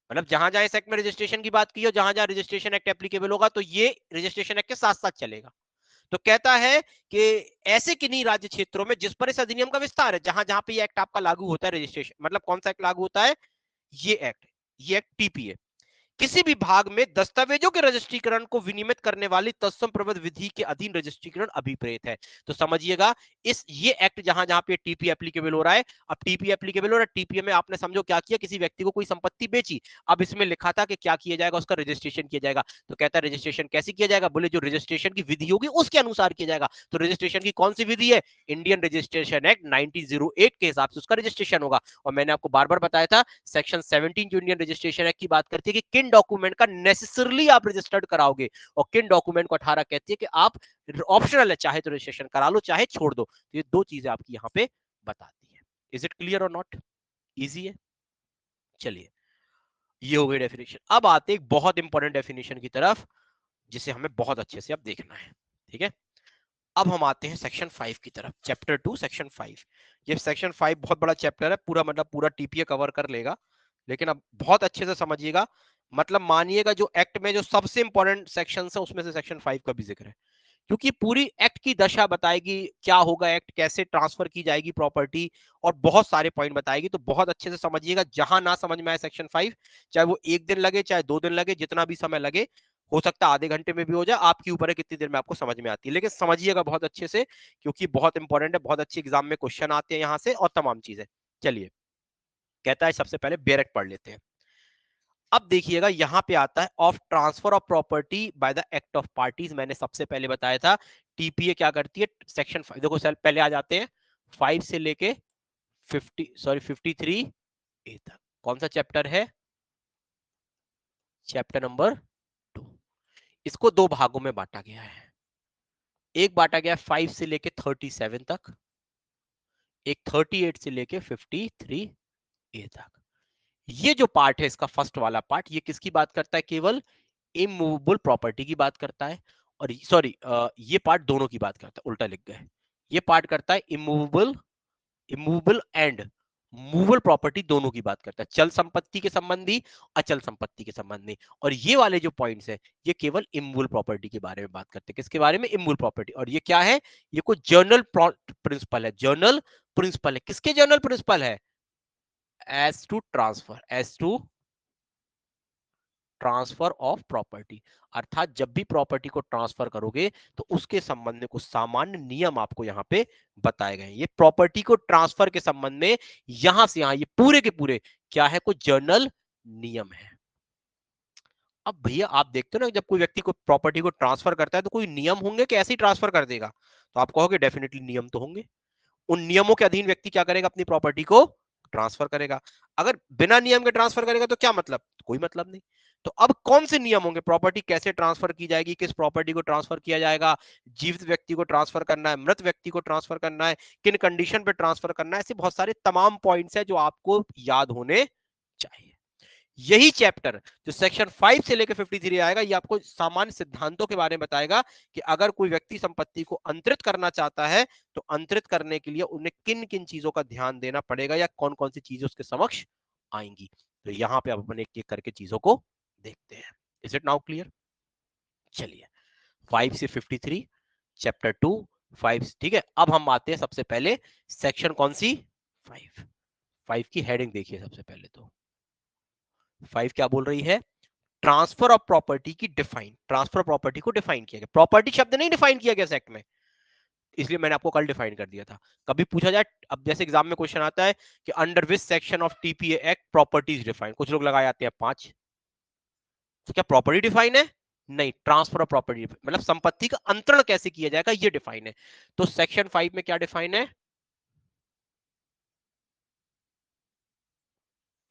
मतलब जहां जहां इस एक्ट में रजिस्ट्रेशन की बात की हो, जहां जहां रजिस्ट्रेशन एक्ट एप्लीकेबल होगा, तो ये रजिस्ट्रेशन एक्ट के साथ साथ चलेगा। तो कहता है कि ऐसे किन्हीं राज्य क्षेत्रों में जिस पर इस अधिनियम का विस्तार है, जहां जहां पे ये एक्ट आपका लागू होता है, रजिस्ट्रेशन मतलब कौन सा एक्ट लागू होता है, ये एक्ट टीपीए, किसी भी भाग में दस्तावेजों के रजिस्ट्रीकरण को विनियमित करने वाली तत्सम प्रबंध विधि के अधीन रजिस्ट्रीकरण अभिप्रेत है। तो समझिएगा, इस ये एक्ट जहां जहां पे टीपी एप्लीकेबल हो रहा है, अब टीपी एप्लीकेबल हो रहा है, टीपीए में आपने समझो क्या किया, किसी व्यक्ति को कोई संपत्ति बेची, अब इसमें लिखा था कि क्या किया जाएगा, उसका रजिस्ट्रेशन किया जाएगा। तो कहता है रजिस्ट्रेशन कैसे किया जाएगा, बोले जो रजिस्ट्रेशन की विधि होगी उसके अनुसार किया जाएगा। तो रजिस्ट्रेशन की कौन सी विधि है, इंडियन रजिस्ट्रेशन एक्ट 1908 के हिसाब से उसका रजिस्ट्रेशन होगा। और मैंने आपको बार बार बताया था, सेक्शन 17 जो इंडियन रजिस्ट्रेशन एक्ट की बात करती है कि किन डॉक्यूमेंट का नेसेसरली आप रजिस्टर्ड कराओगे, और किन डॉक्यूमेंट को 18 कहती है कि आप ऑप्शनल है, चाहे तो रजिस्ट्रेशन करा लो चाहे छोड़ दो। तो ये दो चीजें आपकी यहां पे बताती है। इज इट क्लियर और नॉट? इजी है। चलिए, ये हो गई डेफिनेशन। अब आते एक बहुत इंपॉर्टेंट डेफिनेशन की तरफ, जिसे हमें बहुत अच्छे से अब देखना है। ठीक है, अब हम आते हैं सेक्शन 5 की तरफ, चैप्टर 2 सेक्शन 5। ये सेक्शन 5 बहुत बड़ा चैप्टर है, पूरा मतलब पूरा टीपीए कवर कर लेगा, लेकिन अब बहुत अच्छे से समझिएगा। मतलब मानिएगा जो एक्ट में जो सबसे इंपॉर्टेंट सेक्शन है उसमें से सेक्शन 5 का भी जिक्र है, क्योंकि पूरी एक्ट की दशा बताएगी, क्या होगा एक्ट, कैसे ट्रांसफर की जाएगी प्रॉपर्टी, और बहुत सारे पॉइंट बताएगी। तो बहुत अच्छे से समझिएगा, जहां ना समझ में आए सेक्शन 5, चाहे वो 1 दिन लगे चाहे 2 दिन लगे, जितना भी समय लगे, हो सकता है आधे घंटे में भी हो जाए, आपके ऊपर है कितनी देर में आपको समझ में आती है, लेकिन समझिएगा बहुत अच्छे से, क्योंकि बहुत इंपॉर्टेंट है, बहुत अच्छे एग्जाम में क्वेश्चन आते हैं यहां से और तमाम चीजें। चलिए, कहता है सबसे पहले बेरेक्ट पढ़ लेते हैं। अब देखिएगा यहां पे आता है of transfer of property by the act of parties. मैंने सबसे पहले बताया था टीपीए क्या करती है, सेक्शन 5 देखो सर, पहले आ जाते हैं 5 से लेके 53 ए तक। कौन सा चैप्टर है, चैप्टर नंबर 2। इसको दो भागों में बांटा गया है, एक बांटा गया 5 से लेके 37 तक, एक 38 से लेके 53 ए तक। ये जो पार्ट है इसका फर्स्ट वाला पार्ट, ये किसकी बात करता है, केवल इमूवेबल प्रॉपर्टी की बात करता है। और सॉरी, ये पार्ट दोनों की बात करता है, उल्टा लिख गए। ये पार्ट करता है immovable, immovable and movable property दोनों की बात करता है, चल संपत्ति के संबंधी, अचल संपत्ति के संबंधी। और ये वाले जो पॉइंट्स है ये केवल इमूवेबल प्रॉपर्टी के बारे में बात करते हैं। किसके बारे में, इमूवेबल प्रॉपर्टी। और ये क्या है, ये कोई जर्नल प्रिंसिपल है, जर्नल प्रिंसिपल है। किसके जर्नल प्रिंसिपल है, as to transfer, as to transfer of property. अर्थात जब भी प्रॉपर्टी को ट्रांसफर करोगे तो उसके संबंध में कुछ सामान्य नियम आपको यहां पे बताए गए। ये प्रॉपर्टी को ट्रांसफर के संबंध में यहां से यहां ये पूरे के पूरे क्या है, कुछ जर्नल नियम है। अब भैया आप देखते हो ना, जब कोई व्यक्ति को प्रॉपर्टी को ट्रांसफर करता है तो कोई नियम होंगे कि ऐसे ही ट्रांसफर कर देगा, तो आप कहोगे डेफिनेटली नियम तो होंगे। उन नियमों के अधीन व्यक्ति क्या करेगा, अपनी प्रॉपर्टी को ट्रांसफर करेगा। अगर बिना नियम के ट्रांसफर करेगा तो क्या मतलब, कोई मतलब नहीं। तो अब कौन से नियम होंगे, प्रॉपर्टी कैसे ट्रांसफर की जाएगी, किस प्रॉपर्टी को ट्रांसफर किया जाएगा, जीवित व्यक्ति को ट्रांसफर करना है, मृत व्यक्ति को ट्रांसफर करना है, किन कंडीशन पे ट्रांसफर करना है, ऐसे बहुत सारे तमाम पॉइंट्स है जो आपको याद होने चाहिए। यही चैप्टर जो सेक्शन 5 से लेकर 53 आएगा, ये आपको सामान्य सिद्धांतों के बारे में बताएगा कि अगर कोई व्यक्ति संपत्ति को अंतरित करना चाहता है तो अंतरित करने के लिए उन्हें किन किन चीजों का ध्यान देना पड़ेगा, या कौन कौन सी चीजें उसके समक्ष आएंगी। तो यहां पे आप अपन एक एक करके चीजों को देखते हैं। Is it now clear? चलिए, 5 से 53 चैप्टर 2 5, ठीक है। अब हम आते हैं सबसे पहले सेक्शन कौन सी, 5 की हेडिंग देखिए सबसे पहले। तो 5 क्या बोल रही है, ट्रांसफर ऑफ प्रॉपर्टी की डिफाइन, ट्रांसफर प्रॉपर्टी को डिफाइन किया गया। प्रॉपर्टी शब्द नहीं डिफाइन किया गया एक्ट में, इसलिए मैंने आपको कल डिफाइन कर दिया था। कभी पूछा जाए, अब जैसे एग्जाम में क्वेश्चन आता है कि under which section of TPA act property is define, कुछ लोग लगाए आते हैं 5, तो क्या प्रॉपर्टी डिफाइन है, नहीं, ट्रांसफर ऑफ प्रॉपर्टी मतलब संपत्ति का अंतरण कैसे किया जाएगा ये डिफाइन है। तो सेक्शन 5 में क्या डिफाइन है?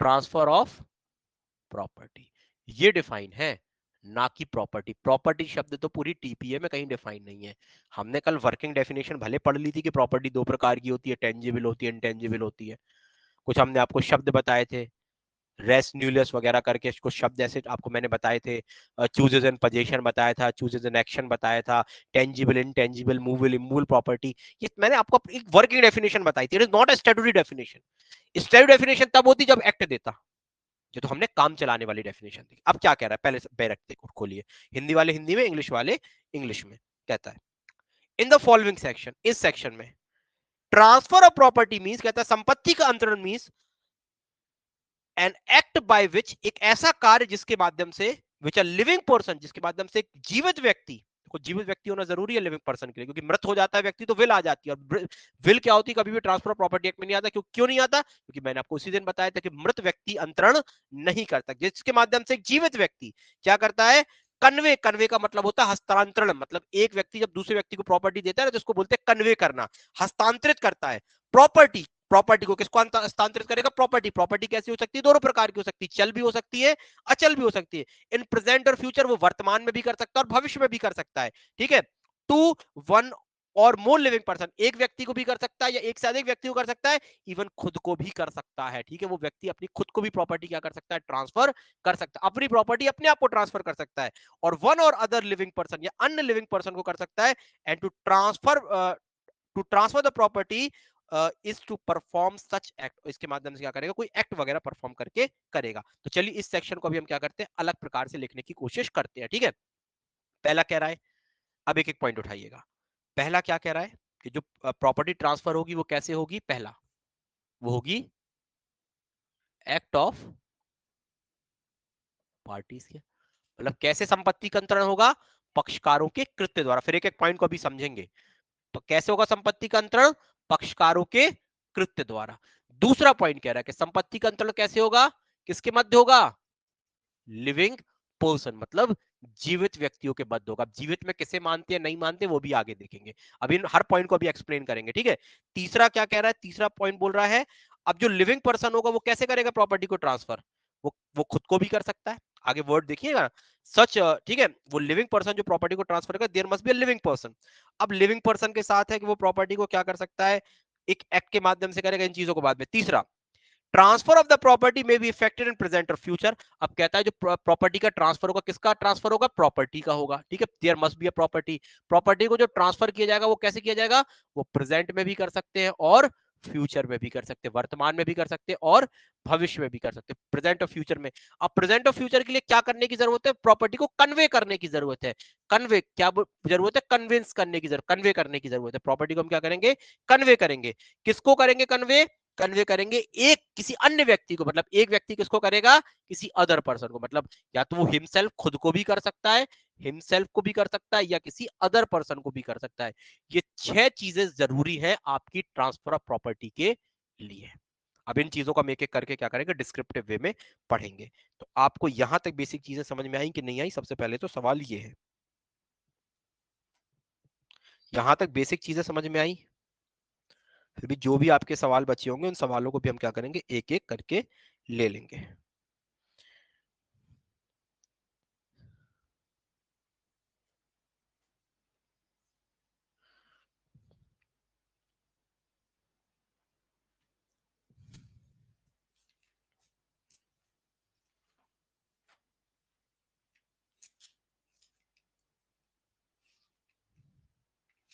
ट्रांसफर ऑफ प्रॉपर्टी, ये डिफाइन है, ना कि प्रॉपर्टी। प्रॉपर्टी शब्द तो पूरी टीपीए में कहीं डिफाइन नहीं है। हमने कल वर्किंग डेफिनेशन भले पढ़ ली थी कि प्रॉपर्टी दो प्रकार की होती है, टेंजिबल होती है, इनटेंजिबल होती है। कुछ हमने आपको शब्द बताए थे, रेस न्यूलियस वगैरह करके कुछ शब्द ऐसे आपको मैंने बताए थे, चूजेज एंड पोजीशन बताया था, चूजेज एंड एक्शन बताया था, tangible, intangible, movable, immovable property, ये मैंने आपको एक वर्किंग डेफिनेशन बताई थी। It is not a statutory definition. Statutory definition तब होती जब एक्ट देता, ये तो हमने काम चलाने वाली डेफिनेशन दी। अब क्या कह रहा है, पहले बैरक खोलिए, हिंदी वाले हिंदी में, इंग्लिश वाले इंग्लिश में। कहता है इन द फॉलोइंग सेक्शन, इस सेक्शन में ट्रांसफर ऑफ प्रॉपर्टी मींस, कहता है संपत्ति का अंतरण मींस एन एक्ट बाय विच, एक ऐसा कार्य जिसके माध्यम से, विच अ लिविंग पर्सन, जिसके माध्यम से एक जीवित व्यक्ति, को जीवित व्यक्ति होना जरूरी है लिविंग पर्सन के लिए, क्योंकि मृत हो जाता है व्यक्ति तो विल आ जाती है, और विल क्या होती है, कभी भी ट्रांसफर ऑफ प्रॉपर्टी एक्ट में नहीं आता। क्यों नहीं आता? क्योंकि मैंने आपको उसी दिन बताया था कि मृत व्यक्ति अंतरण नहीं करता, जिसके माध्यम से एक जीवित व्यक्ति क्या करता है, कन्वे, कन्वे का मतलब होता है हस्तांतरण, मतलब एक व्यक्ति जब दूसरे व्यक्ति को प्रॉपर्टी देता है तो उसको बोलते हैं कन्वे करना, हस्तांतरित करता है प्रॉपर्टी। प्रॉपर्टी को किसको हस्तांतरित करेगा? प्रॉपर्टी। प्रॉपर्टी कैसी हो सकती है? दोनों प्रकार की हो सकती है, चल भी हो सकती है, अचल भी हो सकती है। इन प्रेजेंट और फ्यूचर, वो वर्तमान में भी कर सकता है और भविष्य में भी कर सकता है। ठीक है, टू वन और मोर लिविंग पर्सन, एक व्यक्ति को भी कर सकता है या एक से अधिक व्यक्ति को कर सकता है, इवन खुद को भी कर सकता है। ठीक है, वो व्यक्ति अपनी खुद को भी प्रॉपर्टी क्या कर सकता है? ट्रांसफर कर सकता है, अपनी प्रॉपर्टी अपने आप को ट्रांसफर कर सकता है, और वन और अदर लिविंग पर्सन या अन्य लिविंग पर्सन को कर सकता है। And to transfer the property is to perform such act, इसके माध्यम से क्या करेगा? कोई एक्ट वगैरह परफॉर्म करके करेगा। तो चलिए इस सेक्शन को अभी हम क्या करते हैं, अलग प्रकार से लिखने की कोशिश करते हैं। ठीक है, पहला कह रहा है, अब एक एक पॉइंट उठाइएगा। पहला क्या कह रहा है कि जो प्रॉपर्टी ट्रांसफर होगी वो कैसे होगी? पहला, वो होगी एक्ट ऑफ पार्टीज के, मतलब कैसे संपत्ति का अंतरण होगा? पक्षकारों के कृत्य द्वारा। फिर एक एक पॉइंट को अभी समझेंगे। तो कैसे होगा संपत्ति का अंतरण? पक्षकारों के कृत्य द्वारा। दूसरा पॉइंट कह रहा है कि संपत्ति का अंतरण कैसे होगा? किसके मध्य होगा? लिविंग पर्सन, मतलब जीवित व्यक्तियों के मध्य होगा। जीवित में किसे मानते हैं नहीं मानते वो भी आगे देखेंगे, अभी हर पॉइंट को अभी एक्सप्लेन करेंगे। ठीक है, तीसरा क्या कह रहा है? तीसरा पॉइंट बोल रहा है, अब जो लिविंग पर्सन होगा वो कैसे करेगा प्रॉपर्टी को ट्रांसफर? वो खुद को भी कर सकता है, आगे वर्ड देखिएगा, सच। ठीक है, वो लिविंग पर्सन जो प्रॉपर्टी को ट्रांसफर करेगा, there must be a living person. अब लिविंग पर्सन के साथ है कि वो प्रॉपर्टी को क्या कर सकता है? एक एक्ट के माध्यम से करेगा। इन चीजों को बाद में। तीसरा, ट्रांसफर ऑफ द प्रॉपर्टी में बी इफेक्टेड इन प्रेजेंट और फ्यूचर। अब कहता है जो प्रॉपर्टी का ट्रांसफर होगा, किसका ट्रांसफर होगा? प्रॉपर्टी का होगा। ठीक है, there must be a property. Property को जो ट्रांसफर किया जाएगा वो कैसे किया जाएगा? वो प्रेजेंट में भी कर सकते हैं और फ्यूचर में भी कर सकते हैं, वर्तमान में भी कर सकते हैं और भविष्य में भी कर सकते हैं, प्रेजेंट और फ्यूचर में। अब प्रेजेंट और फ्यूचर के लिए क्या करने की जरूरत है? प्रॉपर्टी को कन्वे करने की जरूरत है। कन्वे क्या जरूरत है? कन्विंस करने की जरूरत, कन्वे करने की जरूरत है। प्रॉपर्टी को हम क्या करेंगे? कन्वे करेंगे। किसको करेंगे कन्वे? कन्वे करेंगे एक किसी अन्य व्यक्ति को, मतलब एक व्यक्ति किसको करेगा? किसी अदर पर्सन को, मतलब या तो वो हिमसेल्फ खुद को भी कर सकता है, हिमसेल्फ को भी कर सकता है, या किसी अदर पर्सन को भी कर सकता है। ये 6 चीजें जरूरी है आपकी ट्रांसफर ऑफ प्रॉपर्टी के लिए। अब इन चीजों का हम एक एक करके क्या करेंगे, डिस्क्रिप्टिव वे में पढ़ेंगे। तो आपको यहां तक बेसिक चीजें समझ में आई कि नहीं आई? सबसे पहले तो सवाल ये है, यहां तक बेसिक चीजें समझ में आई? फिर भी जो भी आपके सवाल बचे होंगे उन सवालों को भी हम क्या करेंगे, एक एक करके ले लेंगे।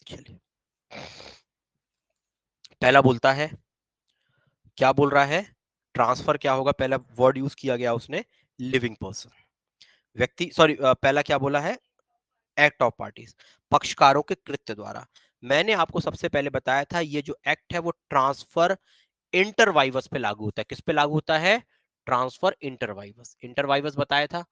चलिए, पहला बोलता है, क्या बोल रहा है? ट्रांसफर क्या होगा? पहला वर्ड यूज किया गया उसने, लिविंग पर्सन, व्यक्ति, सॉरी, पहला क्या बोला है? एक्ट ऑफ पार्टीज, पक्षकारों के कृत्य द्वारा। मैंने आपको सबसे पहले बताया था ये जो एक्ट है वो ट्रांसफर इंटरवाइवस पे लागू होता है। किस पे लागू होता है? ट्रांसफर इंटरवाइवस। इंटरवाइवस बताया था।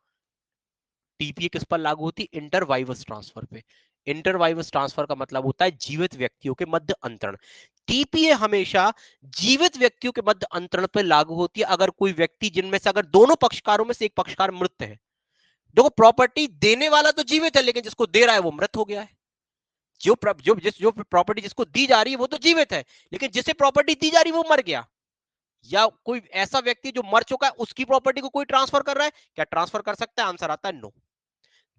टीपीए किस पर लागू होती है? इंटरवाइवस ट्रांसफर पे। इंटरवाइवस ट्रांसफर का मतलब होता है जीवित व्यक्तियों के मध्य अंतरण। टीपीए हमेशा जीवित व्यक्तियों के मध्य अंतरण पर लागू होती है अगर कोई व्यक्ति, जिनमें से अगर दोनों पक्षकारों में से एक पक्षकार मृत है, देखो प्रॉपर्टी देने वाला तो जीवित है, लेकिन जिसको दे रहा है वो मृत हो गया है। जो प्रॉपर्टी जिसको दी जा रही है वो तो जीवित है, लेकिन जिसे प्रॉपर्टी दी जा रही है वो मर गया। या कोई ऐसा व्यक्ति जो मर चुका है उसकी प्रॉपर्टी को कोई ट्रांसफर कर रहा है, क्या ट्रांसफर कर सकता है? आंसर आता है no.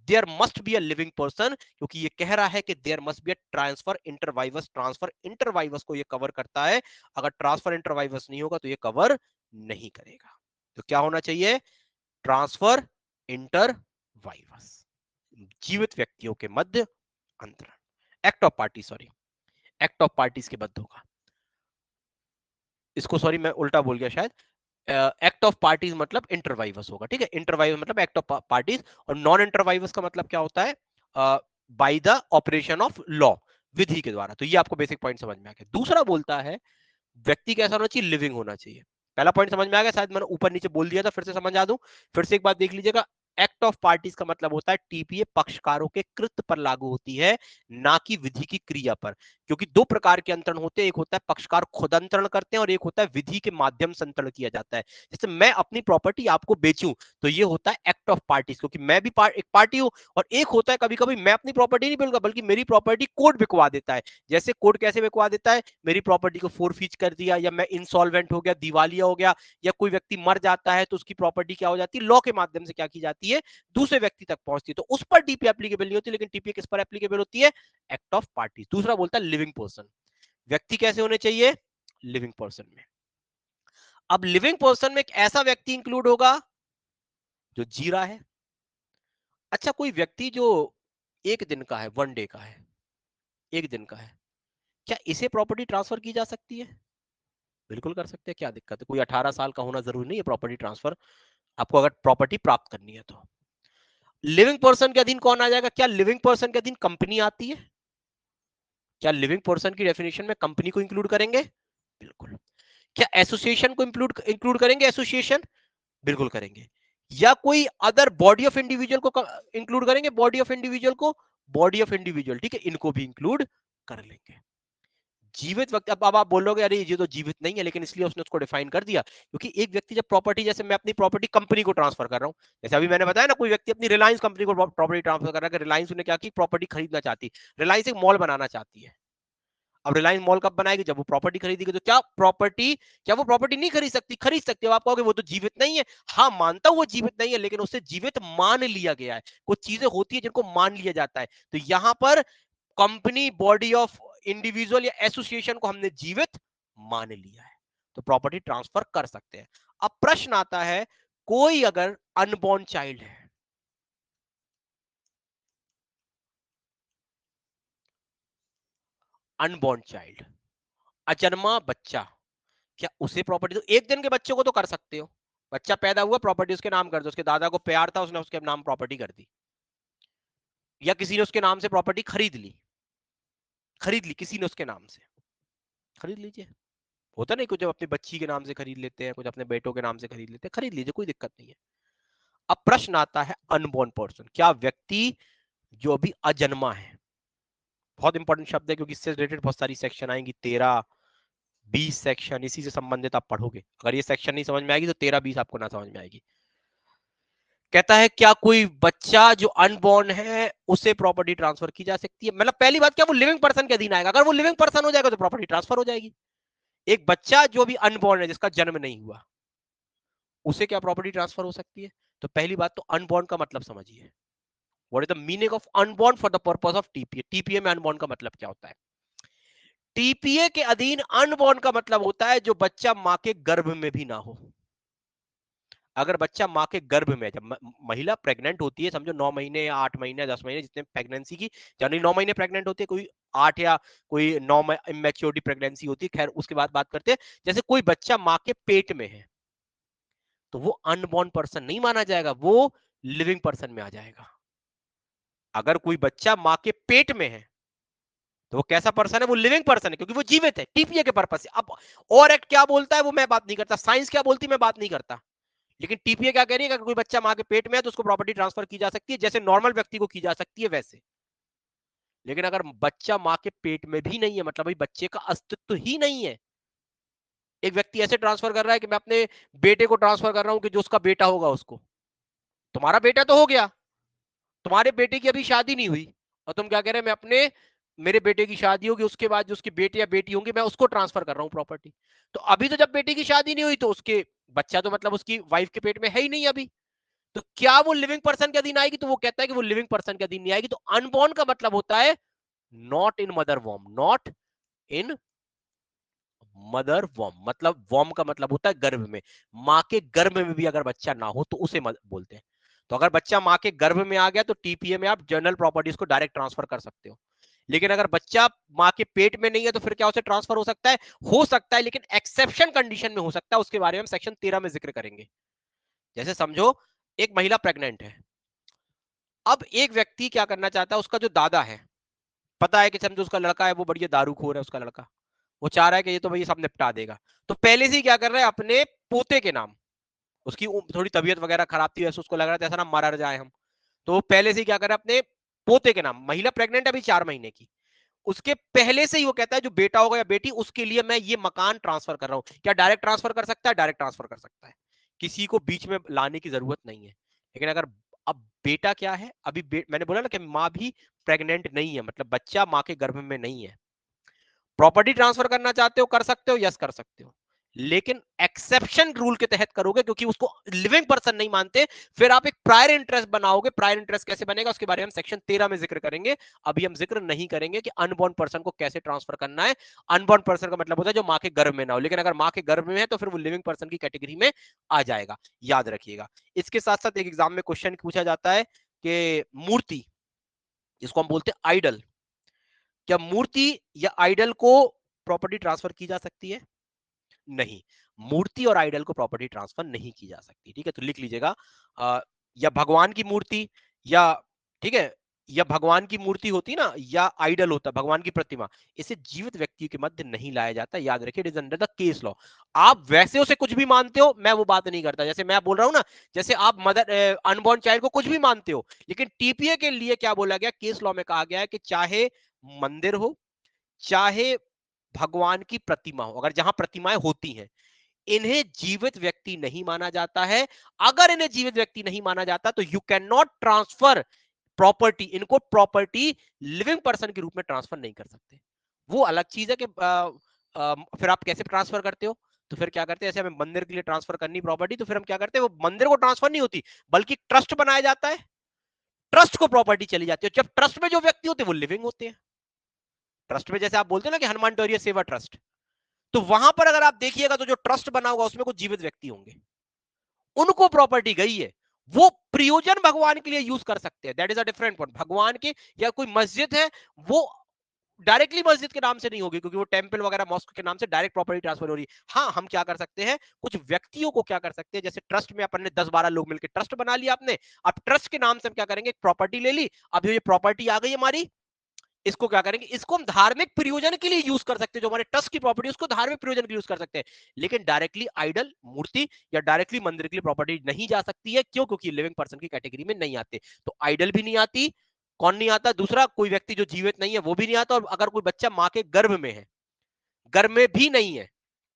There must be a living person, क्योंकि ये कह रहा है कि there must be a transfer inter vivos. Transfer inter vivos को ये कवर करता है, अगर ट्रांसफर इंटरवाइवस नहीं होगा तो ये कवर नहीं करेगा। तो क्या होना चाहिए? ट्रांसफर इंटरवाइवस, जीवित व्यक्तियों के मध्य अंतरण। Act of party, sorry, act of parties के बद्ध होगा इसको, सॉरी मैं उल्टा बोल गया शायद। एक्ट ऑफ पार्टीज मतलब इंटरवाइवस होगा, ठीक है। इंटरवाइवस मतलब एक्ट ऑफ पार्टीज, और नॉन इंटरवाइवस का मतलब क्या होता है? By the operation of law, विधि के द्वारा। तो ये आपको बेसिक पॉइंट समझ में आ गया। दूसरा बोलता है व्यक्ति कैसा होना चाहिए? लिविंग होना चाहिए। पहला पॉइंट समझ में आ गया, शायद मैंने ऊपर नीचे बोल दिया था, फिर से समझा दूं। फिर से एक बात देख लीजिएगा, एक्ट ऑफ पार्टीज का मतलब होता है टीपीए पक्षकारों के कृत्य पर लागू होती है, ना कि विधि की क्रिया पर। क्योंकि दो प्रकार के अंतरण होते हैं, एक होता है पक्षकार खुद अंतरण करते हैं और एक होता है विधि के माध्यम से अंतरण किया जाता है। जैसे मैं अपनी प्रॉपर्टी आपको बेचूं तो ये होता है एक्ट ऑफ पार्टीज, क्योंकि मैं भी एक पार्टी हूं। और एक होता है कभी कभी मैं अपनी प्रॉपर्टी नहीं बेचूंगा बल्कि मेरी प्रॉपर्टी कोर्ट बिकवा देता है। जैसे कोर्ट कैसे बिकवा देता है? मेरी प्रॉपर्टी को फोरफीच कर दिया, या मैं इंसॉल्वेंट हो गया, दिवालिया हो गया, या कोई व्यक्ति मर जाता है तो उसकी प्रॉपर्टी क्या हो जाती है? लॉ के माध्यम से क्या की जाती है? दूसरे व्यक्ति तक पहुंचती है। तो उस पर टीपी एप्लीकेबल नहीं होती, लेकिन टीपी किस पर एप्लीकेबल होती है? Act of party. दूसरा बोलता है लिविंग पर्सन। व्यक्ति कैसे होने चाहिए? लिविंग पर्सन में। अब लिविंग पर्सन में एक ऐसा व्यक्ति इंक्लूड होगा जो जी रहा है। अच्छा, कोई व्यक्ति जो एक दिन का है, वन डे का है, एक दिन का है, क्या इसे प्रॉपर्टी ट्रांसफर की जा सकती है? बिल्कुल कर सकते हैं, क्या दिक्कत है? कोई 18 साल का होना जरूरी नहीं है प्रॉपर्टी ट्रांसफर, आपको अगर प्रॉपर्टी प्राप्त करनी है तो। लिविंग पर्सन के अधीन कौन आ जाएगा? क्या लिविंग पर्सन के अधीन कंपनी आती है? क्या लिविंग पर्सन की डेफिनेशन में कंपनी को इंक्लूड करेंगे? बिल्कुल। क्या एसोसिएशन को इंक्लूड इंक्लूड करेंगे? एसोसिएशन बिल्कुल करेंगे। या कोई अदर बॉडी ऑफ इंडिविजुअल को इंक्लूड करेंगे? बॉडी ऑफ इंडिविजुअल को, बॉडी ऑफ इंडिविजुअल, ठीक है, इनको भी इंक्लूड कर लेंगे। जीवित व्यक्ति, अब आप बोलोगे अरे ये तो जीवित नहीं है, लेकिन इसलिए उसने उसको डिफाइन कर दिया क्योंकि एक व्यक्ति जब प्रॉपर्टी, जैसे मैं अपनी प्रॉपर्टी कंपनी को ट्रांसफर कर रहा हूं, जैसे अभी मैंने बताया ना, कोई व्यक्ति अपनी रिलायंस कंपनी को प्रॉपर्टी ट्रांसफर कर रहा है, रिलायंस ने क्या की? प्रॉपर्टी खरीदना चाहती, रिलायंस एक मॉल बनाना चाहती है। अब रिलायंस मॉल कब बनाएगी? जब वो प्रॉपर्टी खरीदेगी। तो क्या वो प्रॉपर्टी नहीं खरीद सकती? खरीद सकती है। आप कहोगे वो तो जीवित नहीं है। हाँ, मानता हूं वो जीवित नहीं है, लेकिन उससे जीवित मान लिया गया है। कुछ चीजें होती है जिनको मान लिया जाता है। तो यहां पर कंपनी, बॉडी ऑफ इंडिविजुअल या एसोसिएशन को हमने जीवित मान लिया है, तो प्रॉपर्टी ट्रांसफर कर सकते हैं। अब प्रश्न आता है, कोई अगर अनबॉर्न चाइल्ड है, अनबॉर्न चाइल्ड, अजन्मा बच्चा, क्या उसे प्रॉपर्टी? तो एक दिन के बच्चे को तो कर सकते हो, बच्चा पैदा हुआ, प्रॉपर्टी उसके नाम कर दो, उसके दादा को प्यार था, उसने उसके नाम प्रॉपर्टी कर दी, या किसी ने उसके नाम से प्रॉपर्टी खरीद ली किसी ने उसके नाम से, खरीद लीजिए। होता नहीं, कुछ जब अपनी बच्ची के नाम से खरीद लेते हैं, कुछ अपने बेटों के नाम से खरीद लेते हैं, खरीद लीजिए, कोई दिक्कत नहीं है। अब प्रश्न आता है अनबॉर्न पर्सन, क्या व्यक्ति जो अभी अजन्मा है, बहुत इंपॉर्टेंट शब्द है क्योंकि इससे रिलेटेड बहुत सारी सेक्शन आएंगी, 13-20 सेक्शन इसी से संबंधित आप पढ़ोगे। अगर ये सेक्शन नहीं समझ में आएगी तो 13-20 आपको ना समझ में आएगी। कहता है क्या कोई बच्चा जो अनबॉर्न है उसे प्रॉपर्टी ट्रांसफर की जा सकती है? मतलब पहली बात, क्या वो लिविंग पर्सन के अधीन आएगा? अगर वो लिविंग पर्सन हो जाएगा तो प्रॉपर्टी ट्रांसफर हो जाएगी। एक बच्चा जो भी अनबॉर्न है, जिसका जन्म नहीं हुआ, उसे क्या प्रॉपर्टी ट्रांसफर हो सकती है? तो पहली बात तो अनबॉर्न का मतलब समझिए। What is the meaning of unborn for the purpose of TPA? TPA में अनबॉर्न का मतलब क्या होता है? टीपीए के अधीन अनबॉर्न का मतलब होता है जो बच्चा मां के गर्भ में भी ना हो। अगर बच्चा मां के गर्भ में, जब महिला प्रेग्नेंट होती है, समझो 9 महीने या 8 महीने 10 महीने, जितने प्रेगनेंसी की, जनरली 9 महीने प्रेग्नेंट होती है, कोई 8 या कोई 9 में इमेच्योरिटी प्रेगनेंसी होती है, खैर उसके बाद बात करते हैं। जैसे कोई बच्चा मां के पेट में है तो वो अनबॉर्न पर्सन नहीं माना जाएगा, वो लिविंग पर्सन में आ जाएगा। अगर कोई बच्चा मां के पेट में है तो वो कैसा पर्सन है? वो लिविंग पर्सन है, क्योंकि वो जीवित है टीपीए के पर्पस से। अब और एक्ट क्या बोलता है वो मैं बात नहीं करता, साइंस क्या बोलती है मैं बात नहीं करता, लेकिन टीपीए क्या कह रही है? अगर कोई बच्चा मां के पेट में है तो उसको प्रॉपर्टी ट्रांसफर की जा सकती है, जैसे नॉर्मल व्यक्ति को की जा सकती है वैसे। लेकिन अगर बच्चा मां के पेट में भी नहीं है, मतलब भाई बच्चे का अस्तित्व ही नहीं है, एक व्यक्ति ऐसे ट्रांसफर कर रहा है कि मैं अपने बेटे को ट्रांसफर कर रहा हूं कि जो उसका बेटा होगा उसको, तुम्हारा बेटा तो हो गया तुम्हारे बेटे की अभी शादी नहीं हुई और तुम क्या कह रहे हैं, मैं अपने मेरे बेटे की शादी होगी उसके बाद जो उसके बेटे या बेटी होंगे मैं उसको ट्रांसफर कर रहा हूं प्रॉपर्टी। तो अभी तो जब बेटे की शादी नहीं हुई तो उसके बच्चा तो मतलब उसकी वाइफ के पेट में है ही नहीं अभी, तो क्या वो लिविंग पर्सन के अधीन आएगी? तो वो कहता है कि वो लिविंग पर्सन के अधीन नहीं आएगी। तो अनबॉर्न का मतलब होता है नॉट इन मदर वॉर्म, नॉट इन मदर वॉर्म, मतलब वॉर्म का मतलब होता है गर्भ में। मां के गर्भ में भी अगर बच्चा ना हो तो उसे बोलते हैं। तो अगर बच्चा मां के गर्भ में आ गया तो टीपीए में आप जनरल प्रॉपर्टीज को डायरेक्ट ट्रांसफर कर सकते हो। लेकिन अगर बच्चा मां के पेट में नहीं है तो फिर क्या उसे ट्रांसफर हो सकता है, लेकिन एक्सेप्शन कंडीशन में हो सकता है, उसके बारे में हम सेक्शन 13 में जिक्र करेंगे। जैसे समझो एक महिला प्रेग्नेंट है, अब एक व्यक्ति क्या करना चाहता है, उसका जो दादा है, पता है कि समझो उसका लड़का है वो बढ़िया दारूखोर है, उसका लड़का वो चाह रहा है कि ये तो भाई सब निपटा देगा, तो पहले से ही क्या कर रहा है अपने पोते के नाम, उसकी थोड़ी तबीयत वगैरह खराब थी वैसे उसको लग रहा था ऐसा ना मर जाए हम, तो वो पहले से ही क्या कर रहा है अपने पोते के नाम, महिला प्रेग्नेंट अभी 4 महीने की, उसके पहले से ही वो कहता है जो बेटा होगा या बेटी उसके लिए मैं ये मकान ट्रांसफर कर रहा हूं। क्या डायरेक्ट ट्रांसफर कर सकता है? डायरेक्ट ट्रांसफर कर सकता है, किसी को बीच में लाने की जरूरत नहीं है। लेकिन अगर अब बेटा क्या है, अभी मैंने बोला ना कि मां भी प्रेग्नेंट नहीं है, मतलब बच्चा मां के गर्भ में नहीं है, प्रॉपर्टी ट्रांसफर करना चाहते हो कर सकते हो, यस कर सकते हो, लेकिन एक्सेप्शन रूल के तहत करोगे क्योंकि उसको लिविंग पर्सन नहीं मानते। फिर आप एक प्रायर इंटरेस्ट बनाओगे, प्रायर इंटरेस्ट कैसे बनेगा उसके बारे में हम सेक्शन 13 में जिक्र करेंगे। अभी हम जिक्र नहीं करेंगे कि अनबॉर्न पर्सन को कैसे ट्रांसफर करना है। अनबॉर्न पर्सन का मतलब होता है जो मां के गर्भ में ना हो, लेकिन अगर मां के गर्भ में है तो फिर वो लिविंग पर्सन की कैटेगरी में आ जाएगा, याद रखिएगा। इसके साथ साथ एक एग्जाम में क्वेश्चन पूछा जाता है कि मूर्ति, जिसको हम बोलते हैं आइडल, क्या मूर्ति या आइडल को प्रॉपर्टी ट्रांसफर की जा सकती है? नहीं, मूर्ति और आइडल को प्रॉपर्टी ट्रांसफर नहीं की जा सकती। ठीक है, तो लिख लीजिएगा या भगवान की मूर्ति, या ठीक है, या भगवान की मूर्ति होती ना, या आइडल होता भगवान की प्रतिमा, इसे जीवित व्यक्ति के मध्य नहीं लाया जाता, याद रखिए, it is under the case law. आप वैसे उसे कुछ भी मानते हो, मैं वो बात नहीं करता, जैसे मैं बोल रहा हूं ना, जैसे आप मदर अनबॉर्न चाइल्ड को कुछ भी मानते हो, लेकिन टीपीए के लिए क्या बोला गया, केस लॉ में कहा गया है कि चाहे मंदिर हो, चाहे भगवान की प्रतिमा हो, अगर जहां प्रतिमाएं होती हैं, इन्हें जीवित व्यक्ति नहीं माना जाता है। अगर इन्हें जीवित व्यक्ति नहीं माना जाता तो you can not transfer property, इनको प्रॉपर्टी लिविंग पर्सन के रूप में ट्रांसफर नहीं कर सकते। वो अलग चीज है कि फिर आप कैसे ट्रांसफर करते हो, तो फिर क्या करते हैं, जैसे हमें मंदिर के लिए ट्रांसफर करनी प्रॉपर्टी, तो फिर हम क्या करते हैं, वो मंदिर को ट्रांसफर नहीं होती बल्कि ट्रस्ट बनाया जाता है, ट्रस्ट को प्रॉपर्टी चली जाती है। जब ट्रस्ट में जो व्यक्ति होते हैं वो लिविंग होते हैं, ट्रस्ट में जैसे आप बोलते हैं ना कि हनुमान टोरिया सेवा ट्रस्ट, तो वहां पर अगर आप देखिएगा तो जो ट्रस्ट बना होगा उसमें कुछ जीवित व्यक्ति होंगे, उनको प्रॉपर्टी गई है, वो प्रयोजन भगवान के लिए यूज कर सकते हैं, that is a different point. भगवान के या कोई मस्जिद है, वो डायरेक्टली मस्जिद के नाम से नहीं होगी क्योंकि वो टेंपल वगैरह मॉस्क के नाम से डायरेक्ट प्रॉपर्टी ट्रांसफर हो रही है। हाँ, हम क्या कर सकते हैं, कुछ व्यक्तियों को क्या कर सकते हैं, जैसे ट्रस्ट में अपन ने 10-12 लोग मिलकर ट्रस्ट बना लिया आपने, अब ट्रस्ट के नाम से हम क्या करेंगे, प्रॉपर्टी ले ली, अब ये प्रॉपर्टी आ गई हमारी, इसको क्या करेंगे, इसको हम धार्मिक प्रयोजन के लिए यूज कर सकते हैं, जो हमारे ट्रस्ट की प्रॉपर्टी उसको धार्मिक प्रयोजन के लिए यूज कर सकते हैं, लेकिन डायरेक्टली आइडल मूर्ति या डायरेक्टली मंदिर के लिए प्रॉपर्टी नहीं जा सकती है। क्यों? क्योंकि लिविंग पर्सन की कैटेगरी में नहीं आते। तो आइडल भी नहीं आती, कौन नहीं आता, दूसरा कोई व्यक्ति जो जीवित नहीं है वो भी नहीं आता, और अगर कोई बच्चा मां के गर्भ में है, गर्भ में भी नहीं है,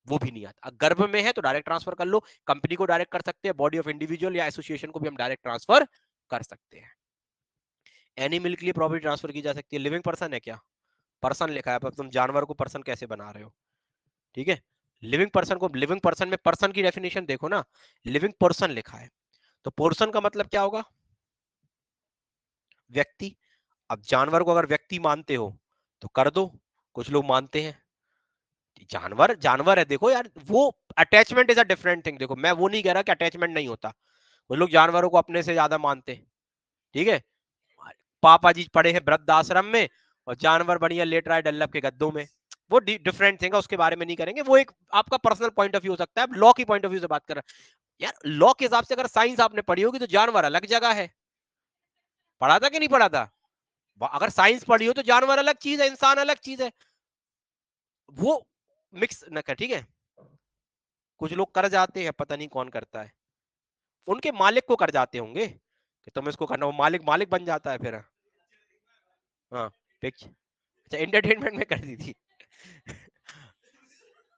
वो भी नहीं आता। गर्भ में है तो डायरेक्ट ट्रांसफर कर लो, कंपनी को डायरेक्ट कर सकते हैं, बॉडी ऑफ इंडिविजुअल या एसोसिएशन को भी हम डायरेक्ट ट्रांसफर कर सकते हैं। एनिमल के लिए प्रॉपर्टी ट्रांसफर की जा सकती है, लिविंग पर्सन है क्या, पर्सन लिखा है, अब तुम जानवर को पर्सन कैसे बना रहे हो? ठीक है, लिविंग पर्सन को, लिविंग पर्सन में पर्सन की डेफिनेशन देखो ना, लिविंग पर्सन लिखा है, तो पर्सन का मतलब क्या होगा, व्यक्ति। अब जानवर को अगर व्यक्ति मानते हो तो कर दो, कुछ लोग मानते हैं जानवर जानवर है, देखो यार, वो attachment is a different thing. देखो मैं वो नहीं कह रहा कि अटैचमेंट नहीं होता, वो लोग जानवरों को अपने से ज्यादा मानते हैं, ठीक है, पापा जी पड़े हैं वृद्ध आश्रम में और जानवर बढ़िया लेट रहा है डल्लब के गद्दों में, वो डिफरेंट थिंग है, उसके बारे में नहीं करेंगे, वो एक आपका पर्सनल पॉइंट ऑफ व्यू हो सकता है, लॉ की पॉइंट ऑफ व्यू से बात कर रहे हैं। यार लॉ के हिसाब से अगर साइंस आपने पढ़ी होगी तो जानवर अलग जगह है, पढ़ा था कि नहीं पढ़ा था? अगर साइंस पढ़ी हो तो जानवर अलग चीज है, इंसान अलग चीज है, वो मिक्स न कर, ठीक है। कुछ लोग कर जाते हैं, पता नहीं कौन करता है, उनके मालिक को कर जाते होंगे कि तुम इसको करना, वो मालिक मालिक बन जाता है फिर। हाँ, पिक्च, अच्छा एंटरटेनमेंट में कर दी थी।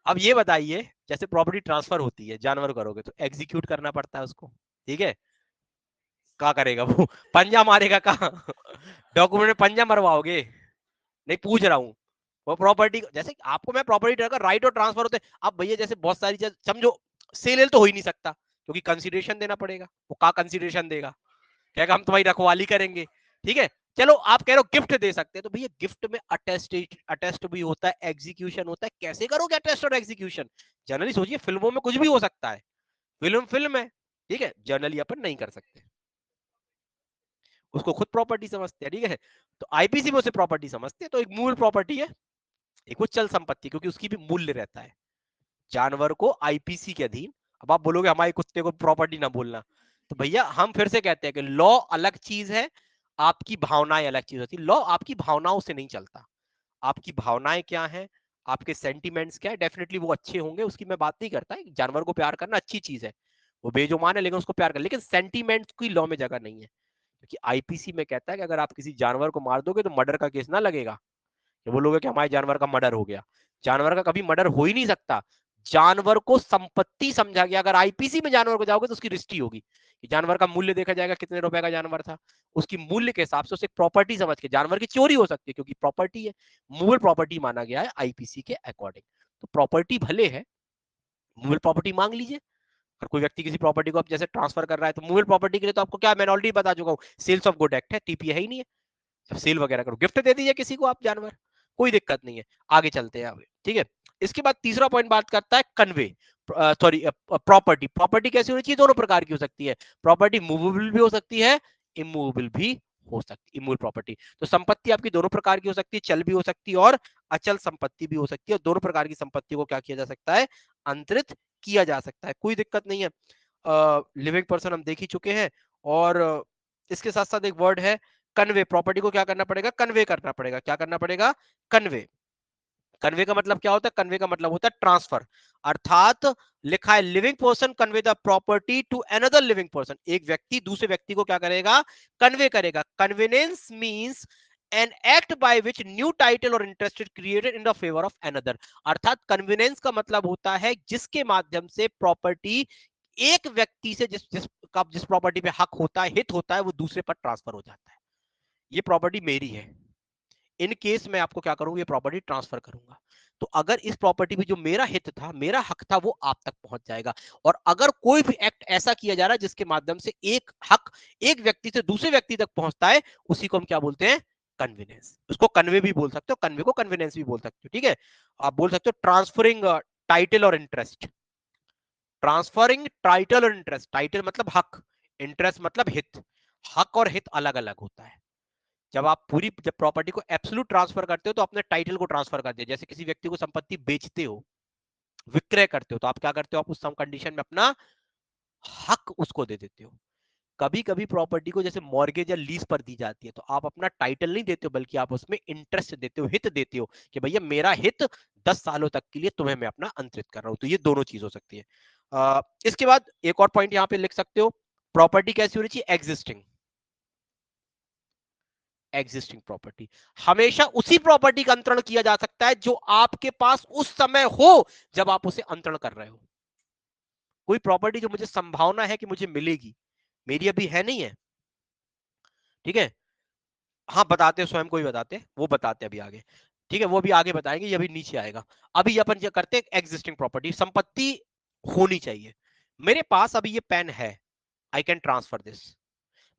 अब ये बताइए, जैसे प्रॉपर्टी ट्रांसफर होती है, जानवर करोगे तो एग्जीक्यूट करना पड़ता है उसको, ठीक है, क्या करेगा वो? पंजा मारेगा कहाँ? डॉक्यूमेंट में पंजा मरवाओगे? नहीं, पूछ रहा हूँ। वो प्रॉपर्टी, जैसे आपको मैं प्रॉपर्टी का राइट और ट्रांसफर होते हैं, अब भैया जैसे बहुत सारी चीज समझो, सेल तो हो ही नहीं सकता क्योंकि कंसीडरेशन देना पड़ेगा। वो का कंसीडरेशन देगा? कहेगा हम तुम्हारी रखवाली करेंगे। ठीक है, चलो आप कह रहे हो गिफ्ट दे सकते हैं, तो भैया गिफ्ट में अटेस्ट भी होता है, एग्जीक्यूशन होता है। कैसे करोगे अटेस्ट और एग्जीक्यूशन? जनरली सोचिए, फिल्मों में कुछ भी हो सकता है, फिल्म फिल्म है, ठीक है, जर्नली अपन नहीं कर सकते, उसको खुद प्रॉपर्टी समझते हैं। ठीक है, तो आईपीसी में उसे प्रॉपर्टी समझते हैं। तो एक मूल प्रॉपर्टी है, एक वो चल संपत्ति, क्योंकि उसकी भी मूल्य रहता है जानवर को आईपीसी के अधीन। अब आप बोलोगे हमारे कुत्ते को प्रॉपर्टी ना बोलना, तो भैया हम फिर से कहते हैं कि लॉ अलग चीज है, आपकी भावनाएं अलग चीज होती है। लॉ आपकी भावनाओं से नहीं चलता। आपकी भावनाएं क्या है, आपके सेंटीमेंट्स क्या है, डेफिनेटली वो अच्छे होंगे, उसकी मैं बात नहीं करता। जानवर को प्यार करना अच्छी चीज है, वो बेजुबान है लेकिन उसको प्यार कर, लेकिन सेंटीमेंट्स की लॉ में जगह नहीं है। क्योंकि आईपीसी में कहता है कि अगर आप किसी जानवर को मार दोगे तो मर्डर का केस ना लगेगा, कि वो लोग कि हमारे जानवर का मर्डर हो गया। जानवर का कभी मर्डर हो ही नहीं सकता। जानवर को संपत्ति समझा गया। अगर आईपीसी में जानवर को जाओगे तो उसकी रजिस्ट्री होगी, कि जानवर का मूल्य देखा जाएगा, कितने रुपए का जानवर था, उसकी मूल्य के हिसाब से उसे प्रॉपर्टी समझ के, जानवर की चोरी हो सकती है क्योंकि प्रॉपर्टी है, मूल प्रॉपर्टी माना गया है आईपीसी के अकॉर्डिंग। तो प्रॉपर्टी भले है, मूल प्रॉपर्टी मांग लीजिए। और कोई व्यक्ति किसी प्रॉपर्टी को अब जैसे ट्रांसफर कर रहा है, तो मूल प्रॉपर्टी के लिए तो आपको क्या, मैंने ऑलरेडी बता चुका हूँ, सेल्स ऑफ गुड एक्ट है, टीपीए है ही नहीं है। जब सेल वगैरह करो, गिफ्ट दे दीजिए किसी को आप जानवर, कोई दिक्कत नहीं है। आगे चलते हैं आगे, ठीक है। इसके बाद तीसरा पॉइंट बात करता है कन्वे, सॉरी प्रॉपर्टी। प्रॉपर्टी कैसी होनी चाहिए? दोनों प्रकार की हो सकती है। प्रॉपर्टी मूवेबल भी हो सकती है, इमूवेबल भी हो सकती है, इमूवेबल प्रॉपर्टी। तो संपत्ति आपकी दोनों प्रकार की हो सकती है, चल भी हो सकती है और अचल संपत्ति भी हो सकती है। दोनों प्रकार की संपत्ति को क्या किया जा सकता है? अंतरित किया जा सकता है, कोई दिक्कत नहीं है। लिविंग पर्सन हम देख ही चुके हैं। और इसके साथ साथ एक वर्ड है कन्वे। प्रॉपर्टी को क्या करना पड़ेगा? कन्वे करना पड़ेगा। क्या करना पड़ेगा? कन्वे। कन्वे का मतलब क्या होता है? कन्वे का मतलब होता है ट्रांसफर। अर्थात लिखा है living person convey the property to another living person. एक व्यक्ति दूसरे व्यक्ति को क्या करेगा? कन्वे करेगा। Conveyance means an act by which new title or interest created in the favour of another. अर्थात कन्वीनियंस का मतलब होता है जिसके माध्यम से प्रॉपर्टी एक व्यक्ति से जिस प्रॉपर्टी पे हक होता है, हित होता है, वो दूसरे पर ट्रांसफर हो जाता है। ये प्रॉपर्टी मेरी है, इन केस मैं आपको क्या करूंगा? ये प्रॉपर्टी ट्रांसफर करूंगा। तो अगर इस प्रॉपर्टी में जो मेरा हित था, मेरा हक था, वो आप तक पहुंच जाएगा। और अगर कोई भी एक्ट ऐसा किया जा रहा है जिसके माध्यम से एक हक एक व्यक्ति से दूसरे व्यक्ति तक पहुंचता है, उसी को हम क्या बोलते हैं? कन्वीनियंस। उसको कन्वे भी बोल सकते हो, कन्वे को कन्वीनियंस भी बोल सकते हो। ठीक है, आप बोल सकते हो transferring title or interest. Transferring title or interest. Title मतलब हक, इंटरेस्ट मतलब हित। हक और हित अलग अलग होता है। जब प्रॉपर्टी को एब्सोल्यूट ट्रांसफर करते हो तो अपने टाइटल को ट्रांसफर कर दिया। जैसे किसी व्यक्ति को संपत्ति बेचते हो, विक्रय करते हो, तो आप क्या करते हो? आप उस सम कंडीशन में अपना हक उसको दे देते हो। कभी कभी प्रॉपर्टी को जैसे मॉर्गेज या लीज पर दी जाती है, तो आप अपना टाइटल नहीं देते हो, बल्कि आप उसमें इंटरेस्ट देते हो, हित देते हो, कि भैया मेरा हित 10 सालों तक के लिए तुम्हें मैं अपना अंतरित कर रहा हूं। तो ये दोनों चीज हो सकती है। इसके बाद एक और पॉइंट यहां पे लिख सकते हो, प्रॉपर्टी कैसी होनी चाहिए? एग्जिस्टिंग। Existing property. हमेशा उसी प्रॉपर्टी का अंतरण किया जा सकता है जो आपके पास उस समय हो जब आप उसे अंतरण कर रहे हो। कोई प्रॉपर्टी जो मुझे संभावना है कि मुझे मिलेगी, मेरी अभी है नहीं है, ठीक है, हाँ बताते हैं, स्वयं को ही बताते, वो बताते हैं अभी आगे। ठीक है, वो भी आगे बताएंगे, ये अभी नीचे आएगा। अभी अपन क्या करते हैं? एग्जिस्टिंग प्रॉपर्टी, संपत्ति होनी चाहिए। मेरे पास अभी ये पेन है, आई कैन ट्रांसफर दिस।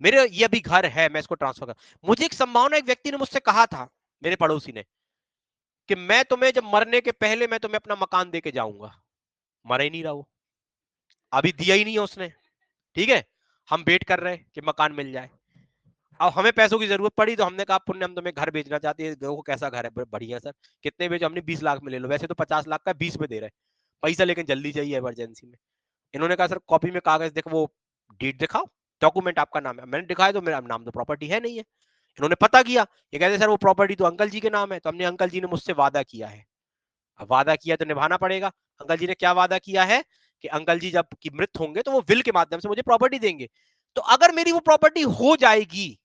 मेरे ये अभी घर है, मैं इसको ट्रांसफर कर, मुझे एक संभावना, एक व्यक्ति ने मुझसे कहा था, मेरे पड़ोसी ने, कि मैं तुम्हें जब मरने के पहले मैं तुम्हें अपना मकान देके जाऊंगा। मरा ही नहीं रहा वो, अभी दिया ही नहीं है उसने। ठीक है, हम वेट कर रहे हैं कि मकान मिल जाए। अब हमें पैसों की जरूरत पड़ी तो हमने कहा पुण्य हम तुम्हें घर बेचना चाहते हैं। देखो कैसा घर है, बढ़िया सर, कितने बेचो? हमने 20 लाख में ले लो। वैसे तो 50 लाख का 20 में दे रहे, पैसा लेकिन जल्दी चाहिए, इमरजेंसी में। इन्होंने कहा सर कॉपी में कागज देखो, वो डीड दिखाओ, डॉक्यूमेंट आपका नाम है। मैंने दिखाया तो मेरा नाम तो प्रॉपर्टी है नहीं है। इन्होंने पता किया, ये कहते सर वो प्रॉपर्टी तो अंकल जी के नाम है। तो हमने, अंकल जी ने मुझसे वादा किया है, अब वादा किया तो निभाना पड़ेगा। अंकल जी ने क्या वादा किया है? कि अंकल जी जब की मृत होंगे तो वो विल के माध्यम से मुझे प्रॉपर्टी देंगे। तो अगर मेरी वो प्रॉपर्टी हो जाएगी,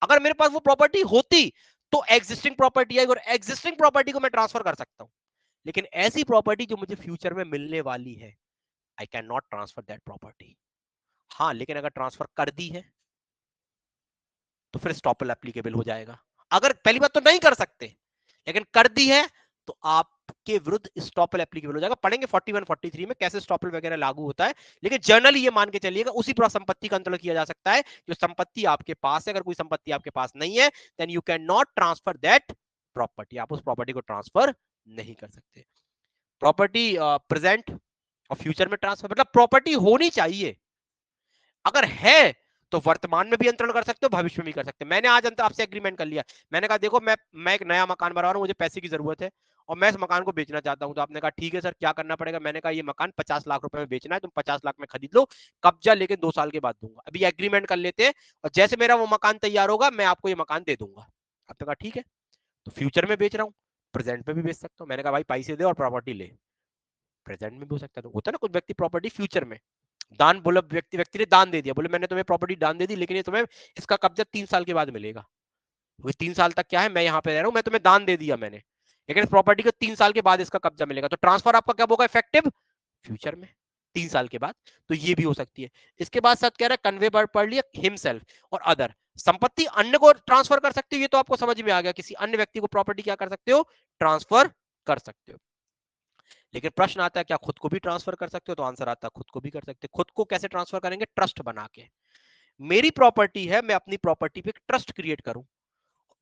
अगर मेरे पास वो प्रॉपर्टी होती, तो एग्जिस्टिंग प्रॉपर्टी आएगी और एग्जिस्टिंग प्रॉपर्टी को मैं ट्रांसफर कर सकता हूं। लेकिन ऐसी प्रॉपर्टी जो मुझे फ्यूचर में मिलने वाली है, I can not transfer that property. हाँ, लेकिन अगर ट्रांसफर कर दी है, तो फिर स्टॉपल एप्लीकेबल हो जाएगा। अगर पहली बात तो नहीं कर सकते, लेकिन कर दी है तो आपके विरुद्ध स्टॉपल एप्लीकेबल हो जाएगा। पढ़ेंगे 41 43 में कैसे स्टॉपल वगैरह लागू होता है, लेकिन जनरली ये मान के चलिएगा उसी पर संपत्ति का अंतरण किया जा सकता है जो संपत्ति आपके पास है। अगर कोई संपत्ति आपके पास नहीं है then you can not transfer that property, आप उस प्रॉपर्टी को ट्रांसफर नहीं कर सकते। प्रॉपर्टी प्रेजेंट और फ्यूचर में ट्रांसफर, मतलब प्रॉपर्टी होनी चाहिए, अगर है तो वर्तमान में भी अंतरण कर सकते हो, भविष्य में भी कर सकते हो। मैंने आज अंतर आपसे एग्रीमेंट कर लिया, मैंने कहा देखो मैं एक नया मकान बना रहा हूं, मुझे पैसे की जरूरत है और मैं इस मकान को बेचना चाहता हूं। तो आपने कहा ठीक है सर क्या करना पड़ेगा, मैंने कहा ये मकान 50 लाख रुपए में बेचना है, तुम 50 लाख में खरीद लो, कब्जा लेके 2 साल के बाद दूंगा। अभी एग्रीमेंट कर लेते हैं और जैसे मेरा वो मकान तैयार होगा मैं आपको ये मकान दे दूंगा। आपने कहा ठीक है, तो फ्यूचर में बेच रहा हूँ, प्रेजेंट में भी बेच सकता हूँ। मैंने कहा भाई पैसे दे और प्रॉपर्टी ले, प्रेजेंट में भी हो सकता है। तो होता है ना कुछ व्यक्ति प्रॉपर्टी फ्यूचर में दान, बोला व्यक्ति ने दान दे दिया, बोले मैंने तुम्हें प्रॉपर्टी दान दे दी लेकिन ये तुम्हें इसका कब्जा 3 साल के बाद मिलेगा, क्योंकि 3 साल तक क्या है मैं यहाँ पे रह रहा हूँ, मैं तुम्हें दान दे दिया मैंने, लेकिन इस प्रॉपर्टी को 3 साल के बाद इसका कब्जा मिलेगा। तो ट्रांसफर आपका कब होगा इफेक्टिव, फ्यूचर में 3 साल के बाद। तो ये भी हो सकती है। इसके बाद सच कह रहा है कन्वे वर्ड पढ़ लिया, हिमसेल्फ और अदर, संपत्ति अन्य को ट्रांसफर कर सकते हो, ये तो आपको समझ में आ गया, किसी अन्य व्यक्ति को प्रॉपर्टी क्या कर सकते हो, ट्रांसफर कर सकते हो। लेकिन प्रश्न आता है क्या खुद को भी ट्रांसफर कर सकते हो, तो आंसर आता है खुद को भी कर सकते हो। खुद को कैसे ट्रांसफर करेंगे, ट्रस्ट बना के। मेरी प्रॉपर्टी है, मैं अपनी प्रॉपर्टी पे एक ट्रस्ट क्रिएट करूं,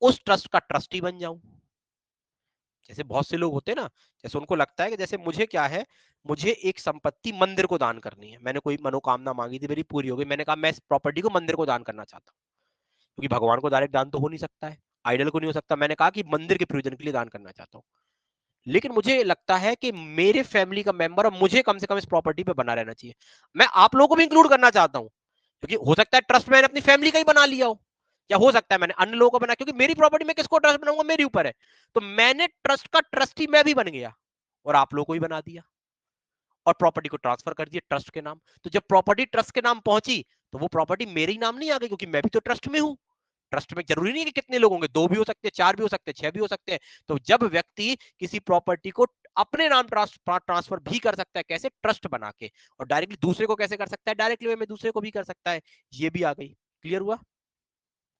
उस ट्रस्ट का ट्रस्टी बन जाऊं। जैसे बहुत से लोग होते हैं ना, जैसे उनको लगता है कि जैसे मुझे क्या है, मुझे एक संपत्ति मंदिर को दान करनी है, मैंने कोई मनोकामना मांगी थी, मेरी पूरी हो गई, मैंने कहा मैं इस प्रॉपर्टी को मंदिर को दान करना चाहता हूँ, क्योंकि भगवान को डायरेक्ट दान तो हो नहीं सकता है, आइडल को नहीं हो सकता, मैंने कहा कि मंदिर के प्रयोजन के लिए दान करना चाहता हूँ। लेकिन मुझे लगता है कि मेरे फैमिली का मेंबर और मुझे कम से कम इस प्रॉपर्टी पे बना रहना चाहिए, मैं आप लोगों को भी इंक्लूड करना चाहता हूं, क्योंकि हो सकता है ट्रस्ट मैंने अपनी फैमिली का ही बना लिया हो, या हो सकता है मैंने अन्य लोगों को बना, क्योंकि मेरी प्रॉपर्टी में किसको ट्रस्ट बनाऊंगा, मेरे ऊपर है। तो मैंने ट्रस्ट का ट्रस्टी मैं भी बन गया और आप लोगों को ही बना दिया और प्रॉपर्टी को ट्रांसफर कर दिया ट्रस्ट के नाम। तो जब प्रॉपर्टी ट्रस्ट के नाम पहुंची तो वो प्रॉपर्टी मेरे ही नाम नहीं आ गई, क्योंकि मैं भी तो ट्रस्ट में हूं। ट्रस्ट में जरूरी नहीं है कि कितने लोग होंगे, 2 भी हो सकते हैं, 4 भी हो सकते हैं, 6 भी हो सकते हैं। तो जब व्यक्ति किसी प्रॉपर्टी को अपने नाम ट्रांसफर भी कर सकता है, कैसे, ट्रस्ट बना के, और डायरेक्टली दूसरे को कैसे कर सकता है, डायरेक्टली वे में दूसरे को भी कर सकता है, ये भी आ गई। क्लियर हुआ।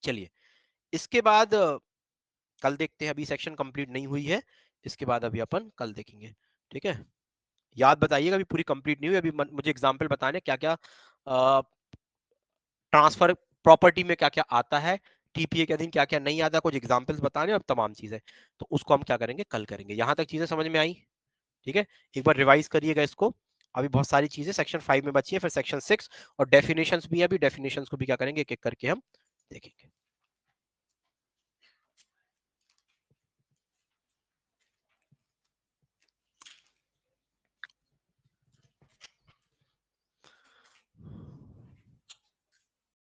चलिए इसके बाद कल देखते हैं, अभी सेक्शन कंप्लीट नहीं हुई है, इसके बाद अभी अपन कल देखेंगे। ठीक है, याद बताइएगा अभी पूरी कंप्लीट नहीं हुई, अभी मुझे एग्जांपल बताने क्या क्या ट्रांसफर प्रॉपर्टी में क्या क्या आता है, टीपीए के अधीन क्या क्या नहीं आता, कुछ एग्जांपल्स बताने और तमाम चीजें। तो उसको हम क्या करेंगे, कल करेंगे। यहां तक चीजें समझ में आई। ठीक है, एक बार रिवाइज करिएगा इसको। अभी बहुत सारी चीजें सेक्शन 5 में बची है, फिर सेक्शन 6 और डेफिनेशंस भी है, अभी डेफिनेशंस को भी क्या करेंगे एक एक करके हम देखेंगे।